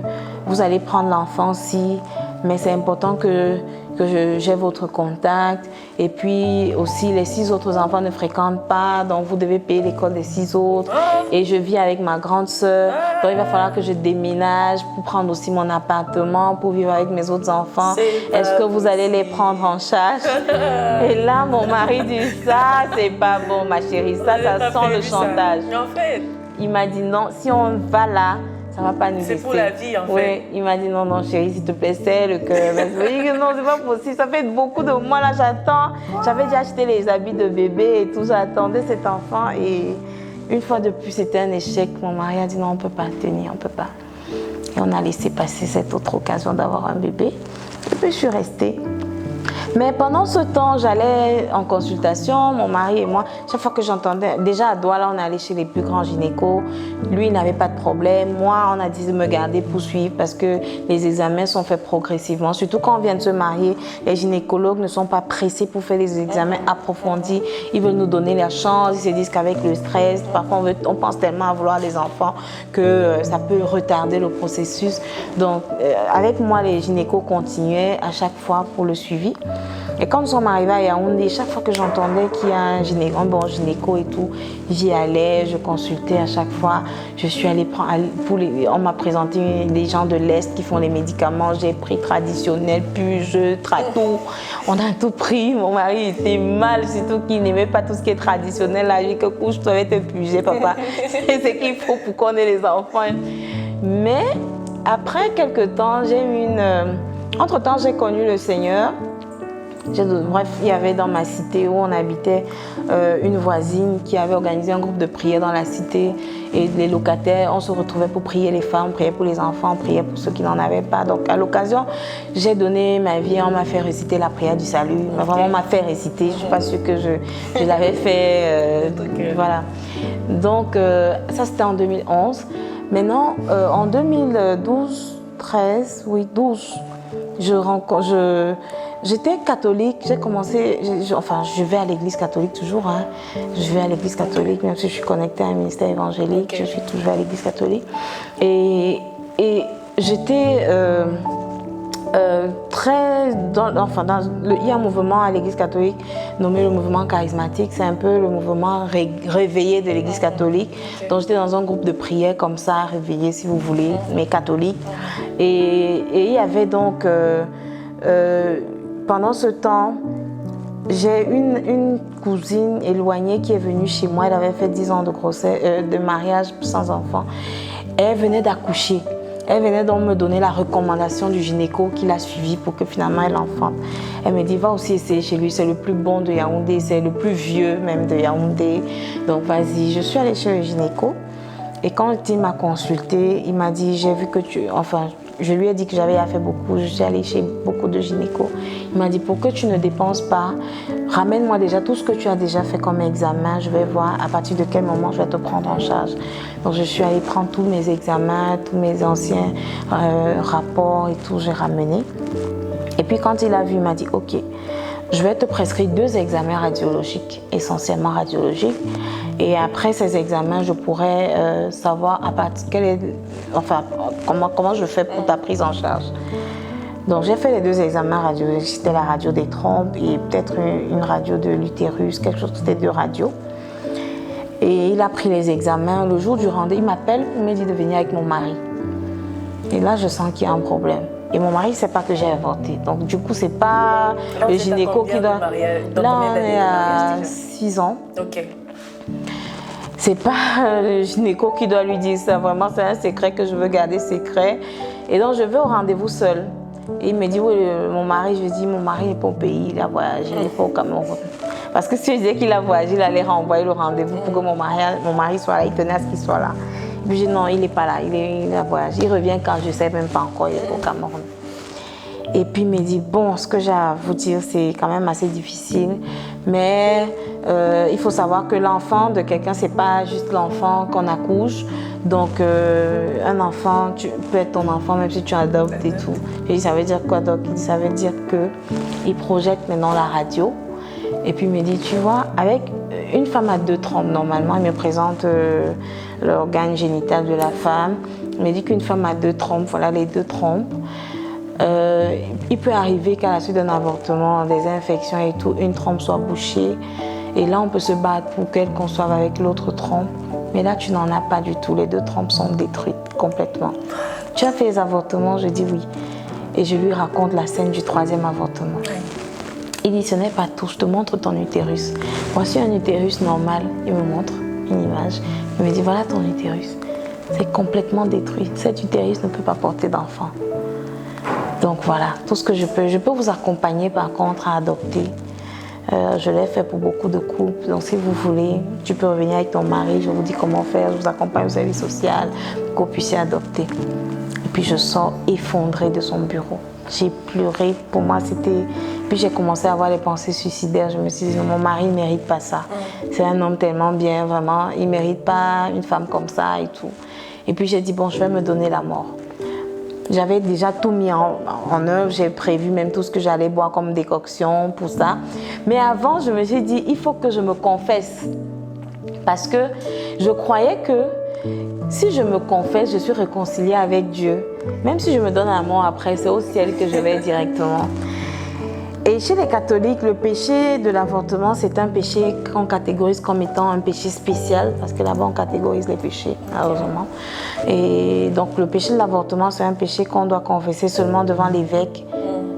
vous allez prendre l'enfant si, mais c'est important que j'ai votre contact. Et puis aussi, les 6 autres enfants ne fréquentent pas, donc vous devez payer l'école des 6 autres. Et je vis avec ma grande sœur, donc il va falloir que je déménage pour prendre aussi mon appartement, pour vivre avec mes autres enfants. Est-ce que vous allez les prendre en charge? Et là, mon mari dit ça, c'est pas bon, ma chérie, ça sent le chantage. En fait, il m'a dit non, si on va là, ça ne va pas nous laisser. C'est pour la vie, en fait. Oui, il m'a dit non, non, chérie, s'il te plaît, c'est le cœur. Je lui ai dit non, c'est pas possible. Ça fait beaucoup de mois, là, j'attends. J'avais déjà acheté les habits de bébé et tout. J'attendais cet enfant. Et une fois de plus, c'était un échec. Mon mari a dit non, on ne peut pas tenir, on ne peut pas. Et on a laissé passer cette autre occasion d'avoir un bébé. Et puis, je suis restée. Mais pendant ce temps, j'allais en consultation, mon mari et moi, chaque fois que j'entendais, déjà à Douala, on est allé chez les plus grands gynécos, lui, il n'avait pas de problème, moi, on a dit de me garder pour suivre parce que les examens sont faits progressivement, surtout quand on vient de se marier, les gynécologues ne sont pas pressés pour faire les examens approfondis, ils veulent nous donner la chance, ils se disent qu'avec le stress, parfois on pense tellement à vouloir des enfants que ça peut retarder le processus. Donc, avec moi, les gynécos continuaient à chaque fois pour le suivi. Et quand nous sommes arrivés à Yaoundé, chaque fois que j'entendais qu'il y a un bon gynéco et tout, j'y allais, je consultais à chaque fois. Je suis allée prendre, on m'a présenté des gens de l'Est qui font les médicaments. J'ai pris traditionnel, Puge, Tratou. On a tout pris. Mon mari était mal, surtout qu'il n'aimait pas tout ce qui est traditionnel. Là, j'ai dit que couche-toi avec tes Puge, papa. C'est ce qu'il faut pour qu'on ait les enfants. Mais après quelques temps, entre-temps, j'ai connu le Seigneur. Bref, il y avait dans ma cité où on habitait une voisine qui avait organisé un groupe de prière dans la cité et les locataires, on se retrouvait pour prier les femmes, prier pour les enfants, prier pour ceux qui n'en avaient pas. Donc à l'occasion, j'ai donné ma vie, on m'a fait réciter la prière du salut. Okay. Vraiment, on m'a fait réciter, je ne suis pas sûre que je l'avais fait. Voilà. Donc ça c'était en 2011. Maintenant, en 2012, 13, oui 12. J'étais catholique, j'ai commencé, je vais à l'église catholique toujours, hein. Je vais à l'église catholique, même si je suis connectée à un ministère évangélique, je suis toujours à l'église catholique. Et j'étais il y a un mouvement à l'église catholique nommé le mouvement charismatique, c'est un peu le mouvement réveillé de l'église catholique. Donc j'étais dans un groupe de prière comme ça, réveillé si vous voulez, mais catholique. Et il y avait donc, pendant ce temps, j'ai une cousine éloignée qui est venue chez moi, elle avait fait 10 ans de grossesse, de mariage sans enfant. Elle venait d'accoucher. Elle venait donc me donner la recommandation du gynéco qui l'a suivi pour que finalement elle enfante. Elle me dit, va aussi essayer chez lui, c'est le plus bon de Yaoundé, c'est le plus vieux même de Yaoundé. Donc vas-y, je suis allée chez le gynéco. Et quand il m'a consultée, il m'a dit, j'ai vu que je lui ai dit que j'avais fait beaucoup, je suis allée chez beaucoup de gynécos. Il m'a dit, pour que tu ne dépenses pas, ramène-moi déjà tout ce que tu as déjà fait comme examen, je vais voir à partir de quel moment je vais te prendre en charge. Donc je suis allée prendre tous mes examens, tous mes anciens rapports et tout, j'ai ramené. Et puis quand il a vu, il m'a dit, ok, je vais te prescrire 2 examens radiologiques, essentiellement radiologiques. Et après ces examens, je pourrais savoir comment je fais pour ta prise en charge. Donc j'ai fait les 2 examens radiologiques, c'était la radio des trompes et peut-être une radio de l'utérus, quelque chose, c'était 2 radios. Et il a pris les examens. Le jour du rendez-vous, il m'appelle pour me dire de venir avec mon mari. Et là, je sens qu'il y a un problème. Et mon mari ne sait pas que j'ai avorté. Donc du coup, c'est pas le gynéco qui doit... Là, on est à 6 ans. Ok. C'est pas le gynéco qui doit lui dire ça. Vraiment, c'est un secret que je veux garder secret. Et donc, je vais au rendez-vous seule. Et il me dit, oui, mon mari, je dis, mon mari n'est pas au pays, il a voyagé, il n'est pas au Cameroun. Parce que si je disais qu'il a voyagé, il allait renvoyer le rendez-vous pour que mon mari soit là, il tenait à ce qu'il soit là. Et puis je dis, non, il n'est pas là, il a voyagé. Il revient quand je ne sais même pas encore, il est au Cameroun. Et puis il me dit, bon, ce que j'ai à vous dire, c'est quand même assez difficile, mais il faut savoir que l'enfant de quelqu'un, c'est pas juste l'enfant qu'on accouche. Donc, un enfant, tu peux être ton enfant même si tu adoptes et tout. Et ça veut dire quoi, donc? Ça veut dire qu'il projette maintenant la radio. Et puis il me dit, tu vois, avec une femme à 2 trompes, normalement, il me présente l'organe génital de la femme. Il me dit qu'une femme a 2 trompes, voilà les 2 trompes. Il peut arriver qu'à la suite d'un avortement, des infections et tout, une trompe soit bouchée. Et là, on peut se battre pour qu'elle conçoive avec l'autre trompe. Mais là, tu n'en as pas du tout. Les 2 trompes sont détruites complètement. Tu as fait les avortements? Je dis oui. Et je lui raconte la scène du 3e avortement. Il dit, ce n'est pas tout, je te montre ton utérus. Voici un utérus normal. Il me montre une image. Il me dit, voilà ton utérus. C'est complètement détruit. Cet utérus ne peut pas porter d'enfant. Donc voilà, tout ce que je peux. Je peux vous accompagner par contre à adopter. Je l'ai fait pour beaucoup de couples. Donc si vous voulez, tu peux revenir avec ton mari. Je vous dis comment faire. Je vous accompagne au service social pour que vous puissiez adopter. Et puis je sors effondrée de son bureau. J'ai pleuré. Pour moi, c'était... Puis j'ai commencé à avoir les pensées suicidaires. Je me suis dit, mon mari ne mérite pas ça. C'est un homme tellement bien, vraiment. Il ne mérite pas une femme comme ça et tout. Et puis j'ai dit, bon, je vais me donner la mort. J'avais déjà tout mis en œuvre, j'ai prévu même tout ce que j'allais boire comme décoction pour ça. Mais avant, je me suis dit, il faut que je me confesse. Parce que je croyais que si je me confesse, je suis réconciliée avec Dieu. Même si je me donne la mort après, c'est au ciel que je vais directement. Et chez les catholiques, le péché de l'avortement, c'est un péché qu'on catégorise comme étant un péché spécial, parce que là-bas, on catégorise les péchés, heureusement. Et donc, le péché de l'avortement, c'est un péché qu'on doit confesser seulement devant l'évêque.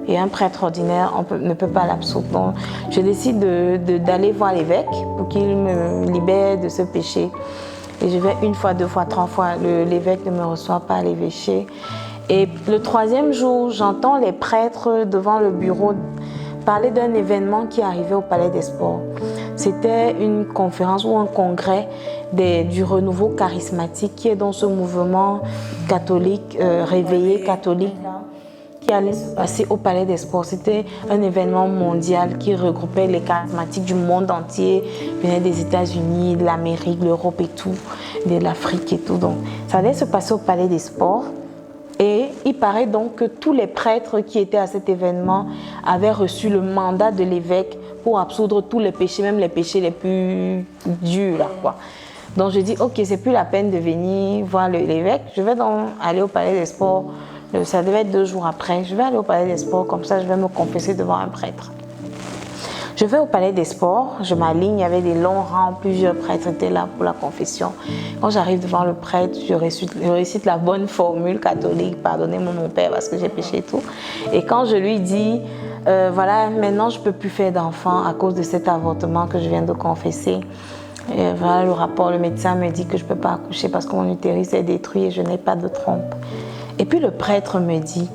Et un prêtre ordinaire ne peut pas l'absoudre. Donc, je décide d'aller voir l'évêque pour qu'il me libère de ce péché. Et je vais 1 fois, 2 fois, 3 fois. L'évêque ne me reçoit pas à l'évêché. Et le 3e jour, j'entends les prêtres devant le bureau parler d'un événement qui arrivait au Palais des Sports. C'était une conférence ou un congrès du renouveau charismatique qui est dans ce mouvement catholique, réveillé catholique, qui allait se passer au Palais des Sports. C'était un événement mondial qui regroupait les charismatiques du monde entier, venaient des États-Unis, de l'Amérique, l'Europe et tout, de l'Afrique et tout. Donc, ça allait se passer au Palais des Sports. Et il paraît donc que tous les prêtres qui étaient à cet événement avaient reçu le mandat de l'évêque pour absoudre tous les péchés, même les péchés les plus durs, là, quoi. Donc je dis, ok, c'est plus la peine de venir voir l'évêque. Je vais donc aller au Palais des Sports. Ça devait être 2 jours après. Je vais aller au Palais des Sports, comme ça je vais me confesser devant un prêtre. Je vais au Palais des Sports, je m'aligne, il y avait des longs rangs, plusieurs prêtres étaient là pour la confession. Quand j'arrive devant le prêtre, je récite la bonne formule catholique, pardonnez-moi mon père parce que j'ai péché et tout. Et quand je lui dis, voilà, maintenant je ne peux plus faire d'enfant à cause de cet avortement que je viens de confesser. Et voilà le rapport, le médecin me dit que je ne peux pas accoucher parce que mon utérus est détruit et je n'ai pas de trompe. Et puis le prêtre me dit,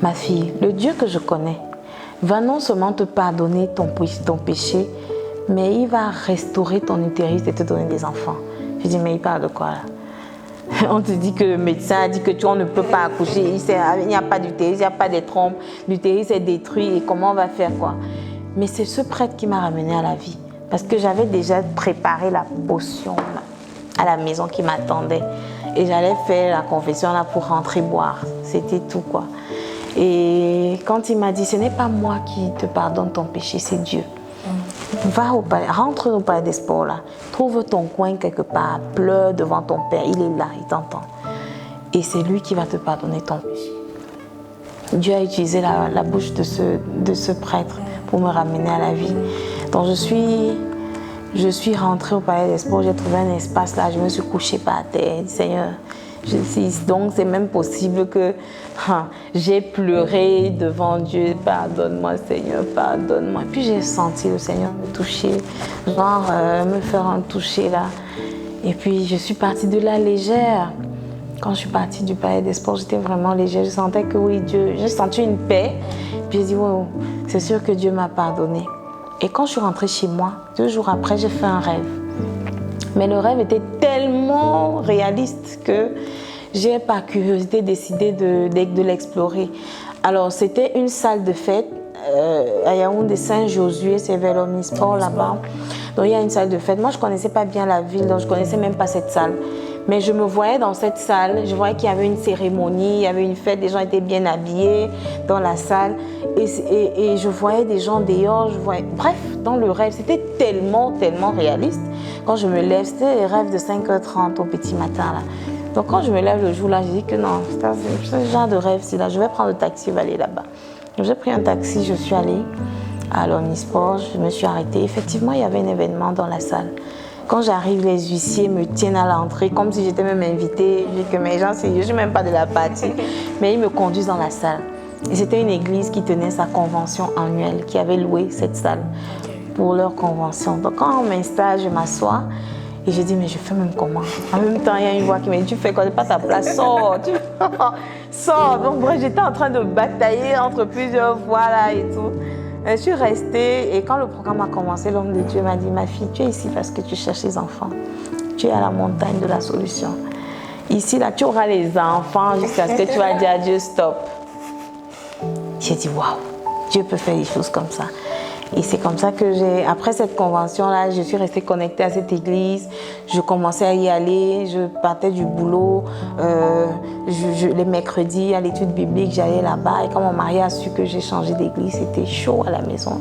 ma fille, le Dieu que je connais va non seulement te pardonner ton péché, mais il va restaurer ton utérus et te donner des enfants. Je dis, mais il parle de quoi là? On te dit que le médecin a dit que on ne peut pas accoucher, il n'y a pas d'utérus, il n'y a pas de trompes, l'utérus est détruit et comment on va faire quoi? Mais c'est ce prêtre qui m'a ramenée à la vie. Parce que j'avais déjà préparé la potion à la maison qui m'attendait. Et j'allais faire la confession là pour rentrer boire. C'était tout quoi. Et quand il m'a dit, ce n'est pas moi qui te pardonne ton péché, c'est Dieu. Va au palais, rentre au Palais des Sports là. Trouve ton coin quelque part, pleure devant ton père. Il est là, il t'entend. Et c'est lui qui va te pardonner ton péché. Dieu a utilisé la bouche de ce prêtre pour me ramener à la vie. Donc je suis rentrée au Palais des Sports, j'ai trouvé un espace là, je me suis couchée par terre. Seigneur, donc c'est même possible que j'ai pleuré devant Dieu. Pardonne-moi Seigneur, pardonne-moi. Puis j'ai senti le Seigneur me toucher, genre me faire un toucher là. Et puis je suis partie de là légère. Quand je suis partie du Palais des Sports, j'étais vraiment légère. Je sentais que oui, Dieu, j'ai senti une paix. Puis j'ai dit, wow, c'est sûr que Dieu m'a pardonné. Et quand je suis rentrée chez moi, 2 jours après, j'ai fait un rêve. Mais le rêve était tellement réaliste que j'ai par curiosité décidé de l'explorer. Alors c'était une salle de fête à Yaoundé, Saint-Josué, c'est vers l'Omnisport là-bas. Donc il y a une salle de fête. Moi je ne connaissais pas bien la ville, donc je ne connaissais même pas cette salle. Mais je me voyais dans cette salle, je voyais qu'il y avait une cérémonie, il y avait une fête, les gens étaient bien habillés dans la salle. Et je voyais des gens dehors, bref, dans le rêve, c'était tellement réaliste. Quand je me lève, c'était les rêves de 5h30 au petit matin. Là. Donc quand je me lève le jour là, j'ai dit que non, c'est ce genre de rêve-ci là, je vais prendre le taxi, je vais aller là-bas. Donc j'ai pris un taxi, je suis allée à l'Omnisport, je me suis arrêtée. Effectivement, il y avait un événement dans la salle. Quand j'arrive, les huissiers me tiennent à l'entrée, comme si j'étais même invitée. Je dis que mes gens, je ne suis même pas de la partie. Mais ils me conduisent dans la salle. Et c'était une église qui tenait sa convention annuelle, qui avait loué cette salle pour leur convention. Donc quand on m'installe, je m'assois et je dis, mais je fais même comment? En même temps, il y a une voix qui me dit, tu fais quoi? C'est pas ta place, sors, sors. Donc bref, j'étais en train de batailler entre plusieurs voix là et tout. Je suis restée et quand le programme a commencé, l'homme de Dieu m'a dit, ma fille, tu es ici parce que tu cherches les enfants. Tu es à la montagne de la solution. Ici, là, tu auras les enfants jusqu'à ce que tu vas dire à Dieu, stop. J'ai dit, waouh, Dieu peut faire des choses comme ça. Et c'est comme ça que après cette convention-là, je suis restée connectée à cette église. Je commençais à y aller, je partais du boulot. Les mercredis, à l'étude biblique, j'allais là-bas. Et quand mon mari a su que j'ai changé d'église, c'était chaud à la maison.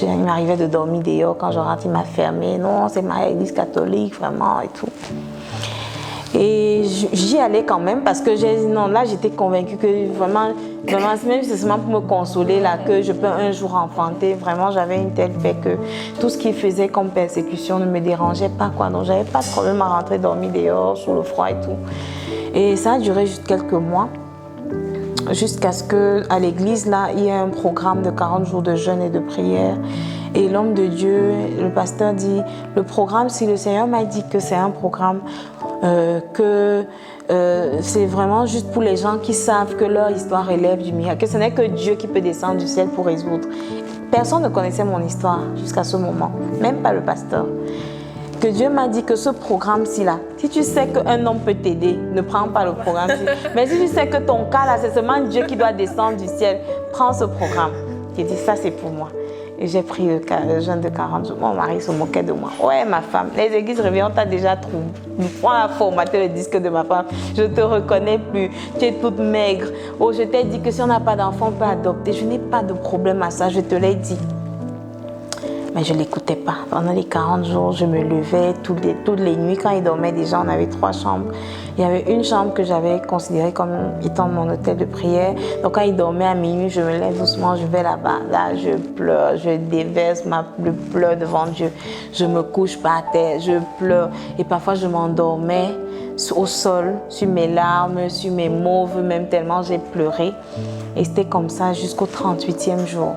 Il m'arrivait de dormir dehors. Quand je rentre, il m'a fermé. Non, c'est ma église catholique, vraiment, et tout. Et j'y allais quand même parce que là j'étais convaincue que vraiment même si c'est seulement pour me consoler là que je peux un jour enfanter. Vraiment j'avais une telle paix que tout ce qu'il faisait comme persécution ne me dérangeait pas quoi. Donc j'avais pas de problème à rentrer dormir dehors sous le froid et tout. Et ça a duré juste quelques mois jusqu'à ce qu'à l'église là il y ait un programme de 40 jours de jeûne et de prière. Et l'homme de Dieu, le pasteur dit, le programme, si le Seigneur m'a dit que c'est un programme c'est vraiment juste pour les gens qui savent que leur histoire relève du miracle, que ce n'est que Dieu qui peut descendre du ciel pour résoudre. Personne ne connaissait mon histoire jusqu'à ce moment, même pas le pasteur. Que Dieu m'a dit que ce programme-ci là, si tu sais qu'un homme peut t'aider, ne prends pas le programme-ci. Mais si tu sais que ton cas là, c'est seulement Dieu qui doit descendre du ciel, prends ce programme. J'ai dit ça c'est pour moi. Et j'ai pris le jeûne de 40 jours. Mon mari se moquait de moi. Ouais, ma femme, les églises reviennent, on t'a déjà trouvé. Prends la formater le disque de ma femme. Je ne te reconnais plus. Tu es toute maigre. Oh, je t'ai dit que si on n'a pas d'enfant, on peut adopter. Je n'ai pas de problème à ça, je te l'ai dit. Mais je ne l'écoutais pas. Pendant les 40 jours, je me levais toutes les nuits. Quand il dormait déjà, on avait 3 chambres. Il y avait une chambre que j'avais considérée comme étant mon hôtel de prière. Donc quand il dormait à minuit, je me lève doucement, je vais là-bas. Là, je pleure, je déverse le pleur devant Dieu. Je me couche par terre, je pleure. Et parfois, je m'endormais au sol, sur mes larmes, sur mes mauves, même tellement j'ai pleuré. Et c'était comme ça jusqu'au 38e jour.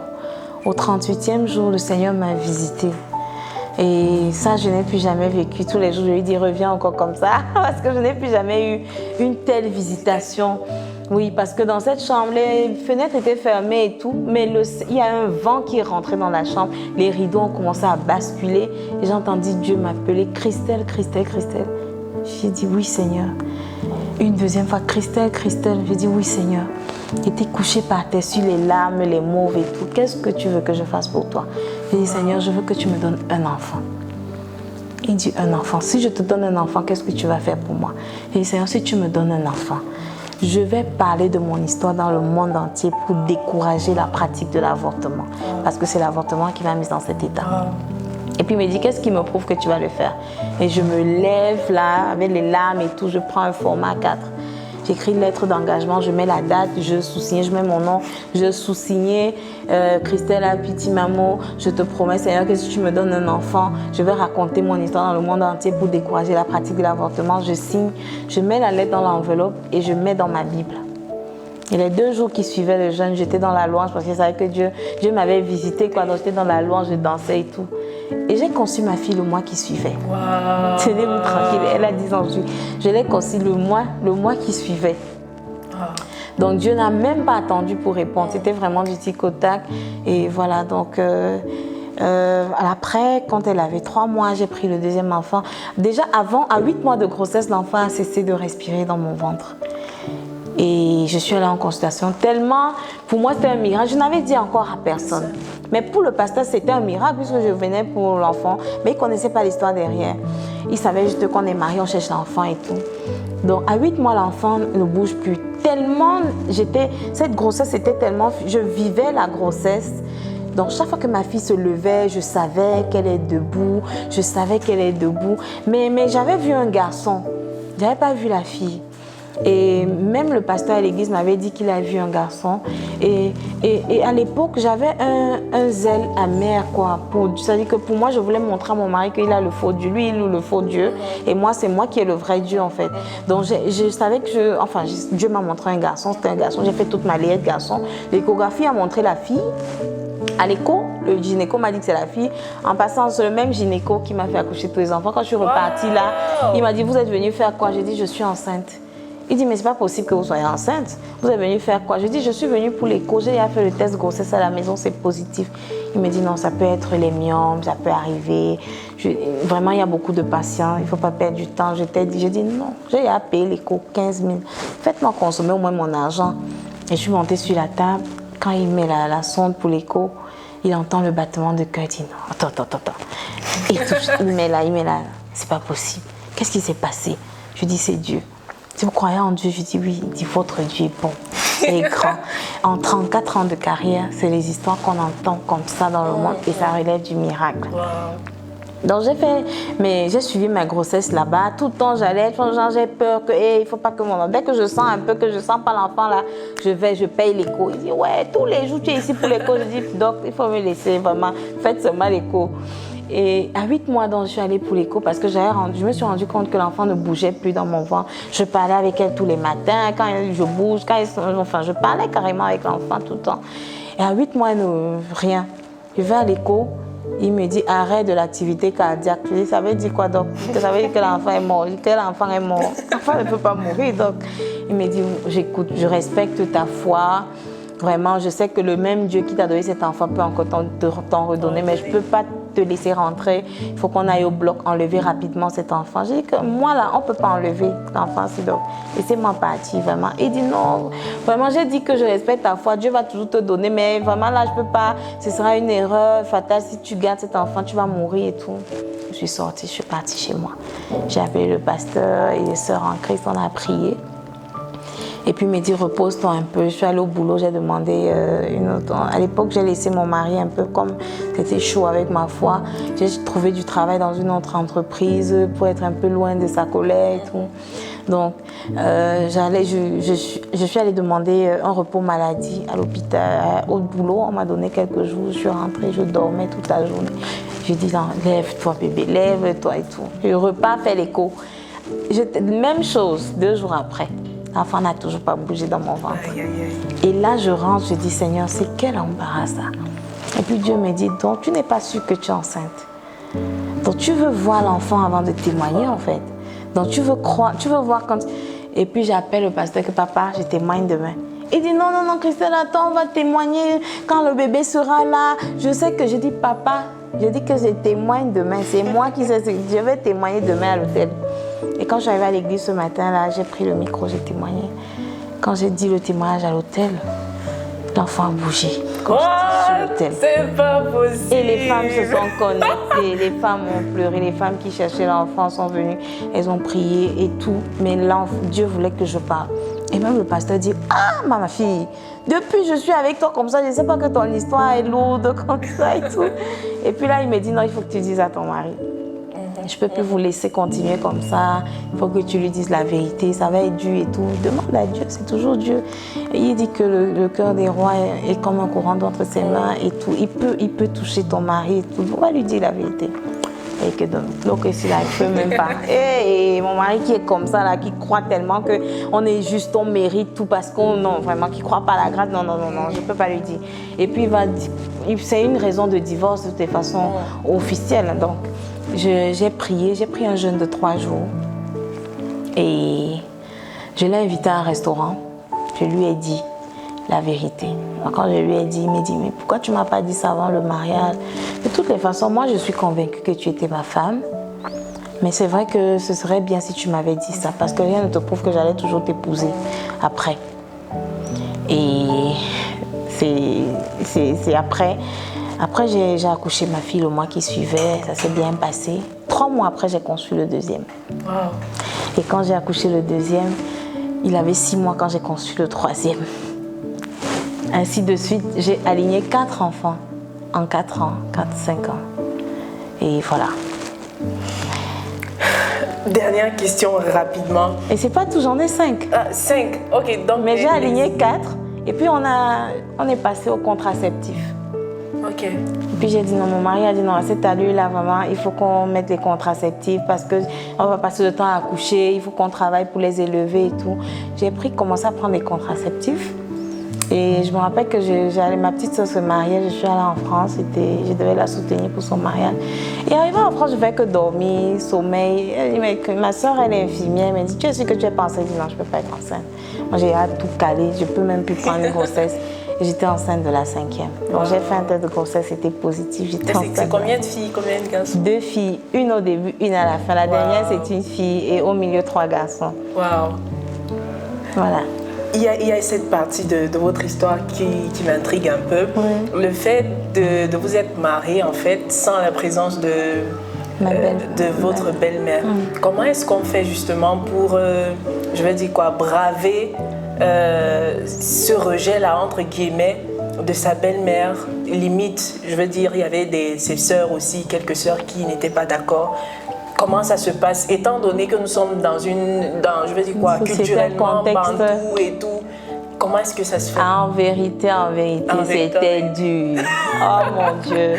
Au 38e jour, le Seigneur m'a visitée. Et ça, je n'ai plus jamais vécu. Tous les jours, je lui dis, reviens encore comme ça. Parce que je n'ai plus jamais eu une telle visitation. Oui, parce que dans cette chambre, les fenêtres étaient fermées et tout. Mais il y a un vent qui est rentré dans la chambre. Les rideaux ont commencé à basculer. Et j'ai entendu Dieu m'appeler, Christelle, Christelle, Christelle. J'ai dit, oui, Seigneur. Une deuxième fois, Christelle, Christelle. J'ai dit, oui, Seigneur. J'étais couchée par terre sur les larmes, les mauves et tout. Qu'est-ce que tu veux que je fasse pour toi? J'ai dit, Seigneur, je veux que tu me donnes un enfant. Il dit, un enfant. Si je te donne un enfant, qu'est-ce que tu vas faire pour moi? J'ai dit, Seigneur, si tu me donnes un enfant, je vais parler de mon histoire dans le monde entier pour décourager la pratique de l'avortement. Parce que c'est l'avortement qui m'a mise dans cet état. Et puis il me dit, qu'est-ce qui me prouve que tu vas le faire? Et je me lève là, avec les larmes et tout, je prends un format 4. J'écris une lettre d'engagement, je mets la date, je sous-signe, je mets mon nom, je sous-signe Christelle Apitimamo, je te promets Seigneur que si tu me donnes un enfant, je vais raconter mon histoire dans le monde entier pour décourager la pratique de l'avortement. Je signe, je mets la lettre dans l'enveloppe et je mets dans ma Bible. Et les 2 jours qui suivaient le jeûne, j'étais dans la louange parce que je savais que Dieu m'avait visité, quoi. Donc j'étais dans la louange, je dansais et tout. Et j'ai conçu ma fille le mois qui suivait. Wow. Tenez-vous tranquille, elle a 10 ans. Je l'ai conçue le mois qui suivait. Wow. Donc Dieu n'a même pas attendu pour répondre. C'était vraiment du tic au tac. Et voilà, donc après, quand elle avait 3 mois, j'ai pris le deuxième enfant. Déjà avant, à 8 mois de grossesse, l'enfant a cessé de respirer dans mon ventre. Et je suis allée en consultation tellement, pour moi c'était un miracle. Je n'avais dit encore à personne. Mais pour le pasteur c'était un miracle puisque je venais pour l'enfant. Mais il ne connaissait pas l'histoire derrière. Il savait juste qu'on est mariés, on cherche l'enfant et tout. Donc à 8 mois l'enfant ne bouge plus. Tellement, cette grossesse était tellement, je vivais la grossesse. Donc chaque fois que ma fille se levait, je savais qu'elle est debout. Je savais qu'elle est debout. Mais j'avais vu un garçon. Je n'avais pas vu la fille. Et même le pasteur à l'église m'avait dit qu'il a vu un garçon. Et à l'époque, j'avais un zèle amer, quoi. C'est-à-dire que pour moi, je voulais montrer à mon mari qu'il a le faux Dieu. Lui, il loue le faux Dieu. Et moi, c'est moi qui ai le vrai Dieu, en fait. Donc, je savais que Dieu m'a montré un garçon. C'était un garçon. J'ai fait toute ma layette garçon. L'échographie a montré la fille. À l'écho, le gynéco m'a dit que c'est la fille. En passant, c'est le même gynéco qui m'a fait accoucher tous les enfants. Quand je suis repartie là, il m'a dit, vous êtes venu faire quoi? J'ai dit, je suis enceinte. Il dit, mais c'est pas possible que vous soyez enceinte. Vous êtes venu faire quoi? Je dis, je suis venue pour l'écho. J'ai fait le test grossesse à la maison, c'est positif. Il me dit, non, ça peut être les myomes, ça peut arriver. Vraiment, il y a beaucoup de patients, il ne faut pas perdre du temps. Je dis, non, j'ai à payer l'écho, 15 000. Faites-moi consommer au moins mon argent. Et je suis montée sur la table. Quand il met la sonde pour l'écho, il entend le battement de cœur. Il dit, non, attends. Il met là. C'est pas possible. Qu'est-ce qui s'est passé? Je dis, c'est Dieu. Si vous croyez en Dieu, je dis oui. Il dit, votre Dieu est bon, il est grand. En 34 ans de carrière, c'est les histoires qu'on entend comme ça dans le monde et ça relève du miracle. Donc j'ai suivi ma grossesse là-bas. Tout le temps, j'ai peur que, il faut pas que dès que je sens un peu que je sens pas l'enfant là, je paye l'écho. Il dit, ouais, tous les jours tu es ici pour l'écho. Je dis, donc il faut me laisser vraiment, faites seulement l'écho. Et à 8 mois, donc, je suis allée pour l'écho parce que je me suis rendu compte que l'enfant ne bougeait plus dans mon ventre. Je parlais avec elle tous les matins, quand je bouge, je parlais carrément avec l'enfant tout le temps. Et à 8 mois, rien. Je vais à l'écho, il me dit arrêt de l'activité cardiaque. Je dis, ça veut dire quoi donc? Ça veut dire que l'enfant est mort. L'enfant est mort. L'enfant ne peut pas mourir. Donc, il me dit, j'écoute, je respecte ta foi. Vraiment, je sais que le même Dieu qui t'a donné cet enfant peut encore t'en redonner, mais je ne peux pas te laisser rentrer. Il faut qu'on aille au bloc, enlever rapidement cet enfant. J'ai dit que moi, là, on ne peut pas enlever cet enfant. Donc, laissez-moi partir, vraiment. Il dit non, vraiment, j'ai dit que je respecte ta foi. Dieu va toujours te donner, mais vraiment, là, je ne peux pas. Ce sera une erreur fatale. Si tu gardes cet enfant, tu vas mourir et tout. Je suis sortie, je suis partie chez moi. J'ai appelé le pasteur et les sœurs en Christ, on a prié. Et puis il m'a dit repose-toi un peu. Je suis allée au boulot, j'ai demandé une autre. À l'époque, j'ai laissé mon mari un peu comme c'était chaud avec ma foi. J'ai trouvé du travail dans une autre entreprise pour être un peu loin de sa colère et tout. Donc je suis allée demander un repos maladie à l'hôpital, au boulot. On m'a donné quelques jours. Je suis rentrée, je dormais toute la journée. J'ai dit non, lève-toi bébé, lève-toi et tout. Le repas fait l'écho. Même chose 2 jours après. L'enfant n'a toujours pas bougé dans mon ventre. Aïe, aïe, aïe. Et là, je rentre, je dis, Seigneur, c'est quel embarras ça. Et puis Dieu me dit, donc tu n'es pas sûre que tu es enceinte. Donc tu veux voir l'enfant avant de témoigner en fait. Donc tu veux croire, tu veux voir quand... Et puis j'appelle le pasteur que papa, je témoigne demain. Il dit, non, non, non, Christelle, attends, on va témoigner quand le bébé sera là. Je sais que je dis, papa, je dis que je témoigne demain. C'est moi qui sais, je vais témoigner demain à l'hôtel. Et quand je suis arrivée à l'église ce matin, là, j'ai pris le micro, j'ai témoigné. Quand j'ai dit le témoignage à l'hôtel, l'enfant a bougé. Quand j'étais sur l'hôtel. C'est pas possible. Et les femmes se sont connectées, les femmes ont pleuré, les femmes qui cherchaient l'enfant sont venues, elles ont prié et tout. Mais là, Dieu voulait que je parle. Et même le pasteur dit, ah ma fille, depuis je suis avec toi comme ça, je ne sais pas que ton histoire est lourde comme ça et tout. Et puis là, il me dit, non, il faut que tu dises à ton mari. Je ne peux plus vous laisser continuer comme ça. Il faut que tu lui dises la vérité. Ça va être dur et tout. Demande à Dieu, c'est toujours Dieu. Et il dit que le cœur des rois est comme un courant d'entre ses mains et tout. Il peut toucher ton mari et tout. On va lui dire la vérité. Et que donc s'il ne peut même pas. Et mon mari qui est comme ça, là, qui croit tellement qu'on est juste, on mérite tout parce qu'on, non, vraiment, qui ne croit pas à la grâce. Non, non, non, non, je ne peux pas lui dire. Et puis, c'est une raison de divorce de toute façon officielle. Donc, j'ai prié, j'ai pris un jeûne de 3 jours et je l'ai invité à un restaurant. Je lui ai dit la vérité. Quand je lui ai dit, il m'a dit, mais pourquoi tu ne m'as pas dit ça avant le mariage? De toutes les façons, moi je suis convaincue que tu étais ma femme. Mais c'est vrai que ce serait bien si tu m'avais dit ça parce que rien ne te prouve que j'allais toujours t'épouser après. Et c'est après. Après, j'ai accouché ma fille le mois qui suivait, ça s'est bien passé. 3 mois après, j'ai conçu le deuxième. Wow. Et quand j'ai accouché le deuxième, il avait 6 mois quand j'ai conçu le troisième. Ainsi de suite, j'ai aligné 4 enfants en 4 ans, 4-5 ans. Et voilà. Dernière question rapidement. Et c'est pas tout, j'en ai 5. Ah, 5, ok. Donc, Mais j'ai aligné 4 et puis on est passé au contraceptif. Ok. Et puis j'ai dit non, mon mari a dit non, à cette allure-là, vraiment, il faut qu'on mette les contraceptifs parce qu'on va passer le temps à accoucher, il faut qu'on travaille pour les élever et tout. J'ai commencé à prendre des contraceptifs. Et je me rappelle que ma petite soeur se mariait, je suis allée en France, je devais la soutenir pour son mariage. Et arrivant en France, je ne fais que dormir, sommeil. Ma soeur, elle est infirmière, elle m'a dit, tu es sûre que tu es pas enceinte? Je dis non, je ne peux pas être enceinte. Moi, j'ai hâte de tout caler, je ne peux même plus prendre une grossesse. Et j'étais enceinte de la 5e. Donc j'ai fait un test de grossesse, c'était positif. C'est combien de filles, combien de garçons? 2 filles, une au début, une à la fin. La dernière, c'est une fille et au milieu, 3 garçons. Waouh. Voilà. Il y a cette partie de votre histoire qui m'intrigue un peu. Oui. Le fait de vous être mariés, en fait, sans la présence de votre belle-mère. Comment est-ce qu'on fait justement pour, je vais dire quoi, braver ce rejet-là, entre guillemets, de sa belle-mère? Limite, je veux dire, il y avait ses sœurs aussi, quelques sœurs qui n'étaient pas d'accord. Comment ça se passe, étant donné que nous sommes dans je veux dire quoi, culturellement, bantou et tout, comment est-ce que ça se fait? En vérité, c'était dur. Oh mon Dieu,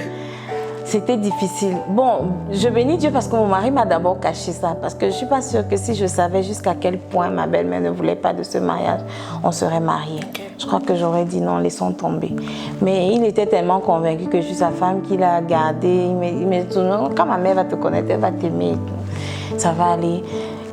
c'était difficile. Bon, je bénis Dieu parce que mon mari m'a d'abord caché ça, parce que je ne suis pas sûre que si je savais jusqu'à quel point ma belle-mère ne voulait pas de ce mariage, on serait mariés. Okay. Je crois que j'aurais dit non, laissons tomber. Mais il était tellement convaincu que je suis sa femme qu'il a gardé. Il me dit quand ma mère va te connaître, elle va t'aimer, ça va aller.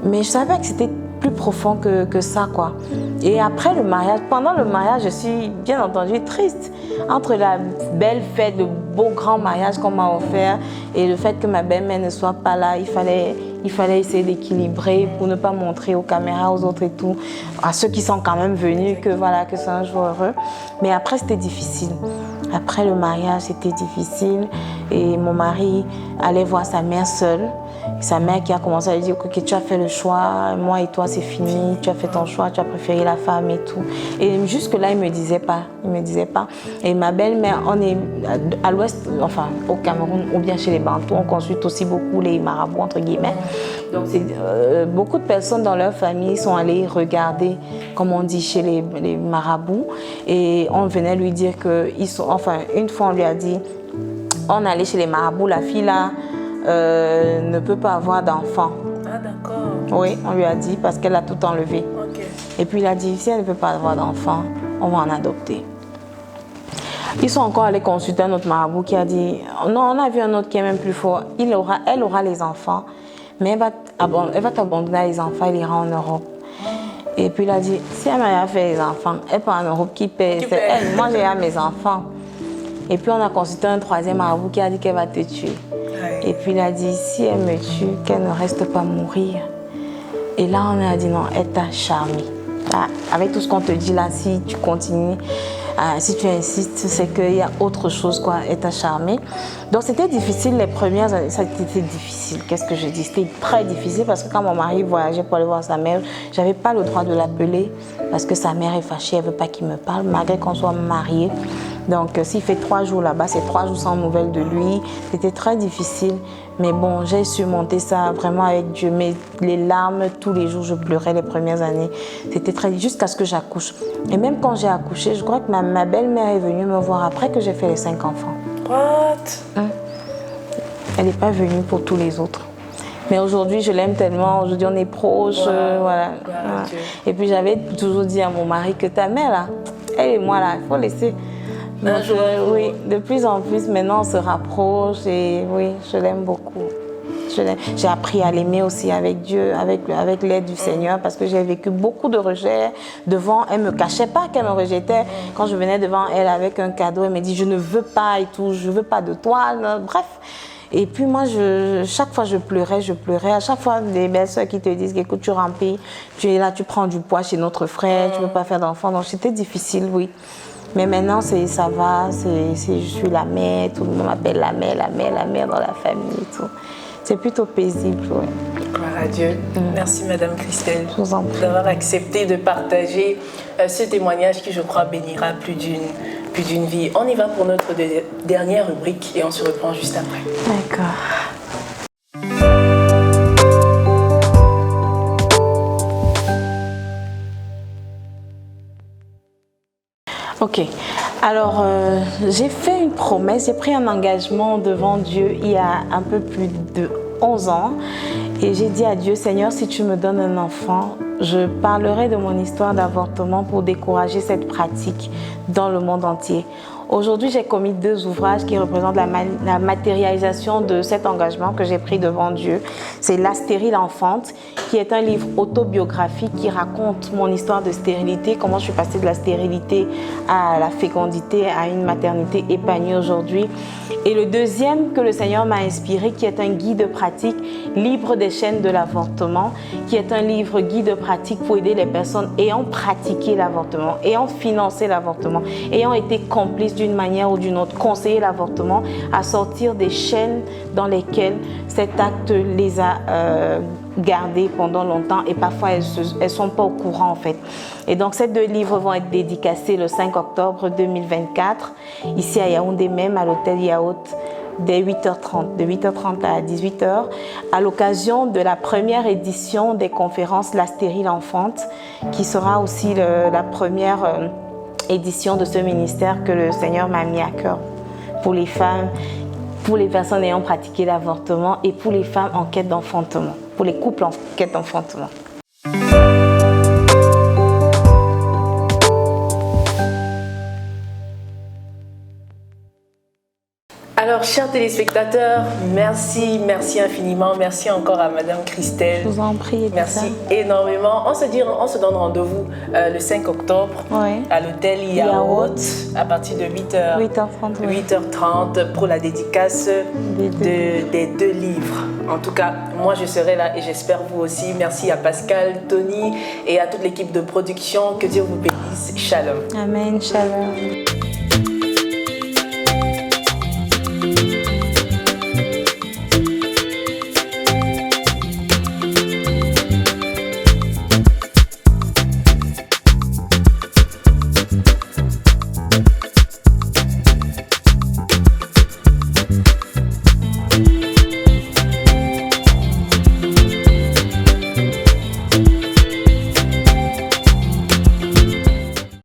Mais je savais que c'était plus profond que ça, quoi. Et après le mariage, pendant le mariage, je suis bien entendu triste. Entre la belle fête, le beau grand mariage qu'on m'a offert et le fait que ma belle-mère ne soit pas là, il fallait essayer d'équilibrer pour ne pas montrer aux caméras, aux autres et tout, à ceux qui sont quand même venus, que voilà, que c'est un jour heureux. Mais après, c'était difficile. Après le mariage, c'était difficile et mon mari allait voir sa mère seule. Sa mère qui a commencé à lui dire que tu as fait le choix, moi et toi c'est fini, tu as fait ton choix, tu as préféré la femme et tout. Et jusque-là, il me disait pas. Et ma belle-mère, on est à l'ouest, enfin au Cameroun ou bien chez les Bantous, on consulte aussi beaucoup les marabouts entre guillemets. Donc beaucoup de personnes dans leur famille sont allées regarder, comme on dit chez les marabouts, et on venait lui dire que une fois on lui a dit, on allait chez les marabouts, la fille là ne peut pas avoir d'enfant. Ah d'accord. Oui, on lui a dit parce qu'elle a tout enlevé. Ok. Et puis il a dit, si elle ne peut pas avoir d'enfant, on va en adopter. Ils sont encore allés consulter un autre marabout qui a dit, non, on a vu un autre qui est même plus fort. Elle aura les enfants, mais elle va t'abandonner les enfants, elle ira en Europe. Et puis il a dit, si elle m'a fait les enfants, elle part en Europe, qui paie? C'est elle, moi j'ai mes enfants. Et puis on a consulté un troisième marabout qui a dit qu'elle va te tuer. Et puis il a dit, si elle me tue, qu'elle ne reste pas mourir. Et là, on a dit non, elle t'a charmé. Avec tout ce qu'on te dit là, si tu continues, si tu insistes, c'est qu'il y a autre chose, quoi, elle t'a charmé. Donc c'était difficile les premières années, ça c'était difficile, qu'est-ce que je dis? C'était très difficile parce que quand mon mari voyageait pour aller voir sa mère, je n'avais pas le droit de l'appeler parce que sa mère est fâchée, elle ne veut pas qu'il me parle, malgré qu'on soit mariés. Donc s'il fait 3 jours là-bas, c'est 3 jours sans nouvelles de lui. C'était très difficile. Mais bon, j'ai surmonté ça vraiment avec Dieu. Mais les larmes, tous les jours, je pleurais les premières années. C'était très difficile jusqu'à ce que j'accouche. Et même quand j'ai accouché, je crois que ma belle-mère est venue me voir après que j'ai fait les 5 enfants. What? Elle n'est pas venue pour tous les autres. Mais aujourd'hui, je l'aime tellement. Aujourd'hui, on est proches. Voilà. Et puis, j'avais toujours dit à mon mari que ta mère, là, elle et moi, là, il faut laisser... Donc, oui, de plus en plus, maintenant, on se rapproche et oui, je l'aime beaucoup. J'ai appris à l'aimer aussi avec Dieu, avec l'aide du Seigneur, parce que j'ai vécu beaucoup de rejets devant. Elle ne me cachait pas qu'elle me rejetait. Quand je venais devant elle avec un cadeau, elle me dit « je ne veux pas et tout, je ne veux pas de toi ». Bref. Et puis moi, chaque fois je pleurais. À chaque fois, des belles soeurs qui te disent écoute, tu remplis, tu es là, tu prends du poids chez notre frère, tu ne veux pas faire d'enfant. Donc c'était difficile, oui. Mais maintenant, ça va, je suis la mère, tout le monde m'appelle la mère dans la famille et tout. C'est plutôt paisible, oui. Gloire à Dieu. Merci Madame Christelle d'avoir accepté de partager ce témoignage qui, je crois, bénira plus d'une vie. On y va pour notre dernière rubrique et on se reprend juste après. D'accord. Ok, alors j'ai fait une promesse, j'ai pris un engagement devant Dieu il y a un peu plus de 11 ans et j'ai dit à Dieu, Seigneur, si tu me donnes un enfant, je parlerai de mon histoire d'avortement pour décourager cette pratique dans le monde entier. Aujourd'hui, j'ai commis 2 ouvrages qui représentent la matérialisation de cet engagement que j'ai pris devant Dieu. C'est La stérile enfante, qui est un livre autobiographique qui raconte mon histoire de stérilité, comment je suis passée de la stérilité à la fécondité, à une maternité épanouie aujourd'hui. Et le deuxième que le Seigneur m'a inspiré, qui est un guide pratique, Libre des chaînes de l'avortement, qui est un livre guide pratique pour aider les personnes ayant pratiqué l'avortement, ayant financé l'avortement, ayant été complices d'une manière ou d'une autre, conseiller l'avortement, à sortir des chaînes dans lesquelles cet acte les a gardées pendant longtemps et parfois elles ne sont pas au courant en fait. Et donc ces 2 livres vont être dédicacés le 5 octobre 2024, ici à Yaoundé même, à l'hôtel Yaourt, dès 8h30, de 8h30 à 18h, à l'occasion de la première édition des conférences La stérile enfante, qui sera aussi la première édition de ce ministère que le Seigneur m'a mis à cœur pour les femmes, pour les personnes ayant pratiqué l'avortement et pour les femmes en quête d'enfantement, pour les couples en quête d'enfantement. Alors, Alors, chers téléspectateurs, merci infiniment. Merci encore à Madame Christelle. Je vous en prie. Merci énormément. On se donne rendez-vous le 5 octobre à l'hôtel Yaourt à partir de 8h30 pour la dédicace des 2 livres. En tout cas, moi je serai là et j'espère vous aussi. Merci à Pascal, Tony et à toute l'équipe de production. Que Dieu vous bénisse. Shalom. Amen. Shalom.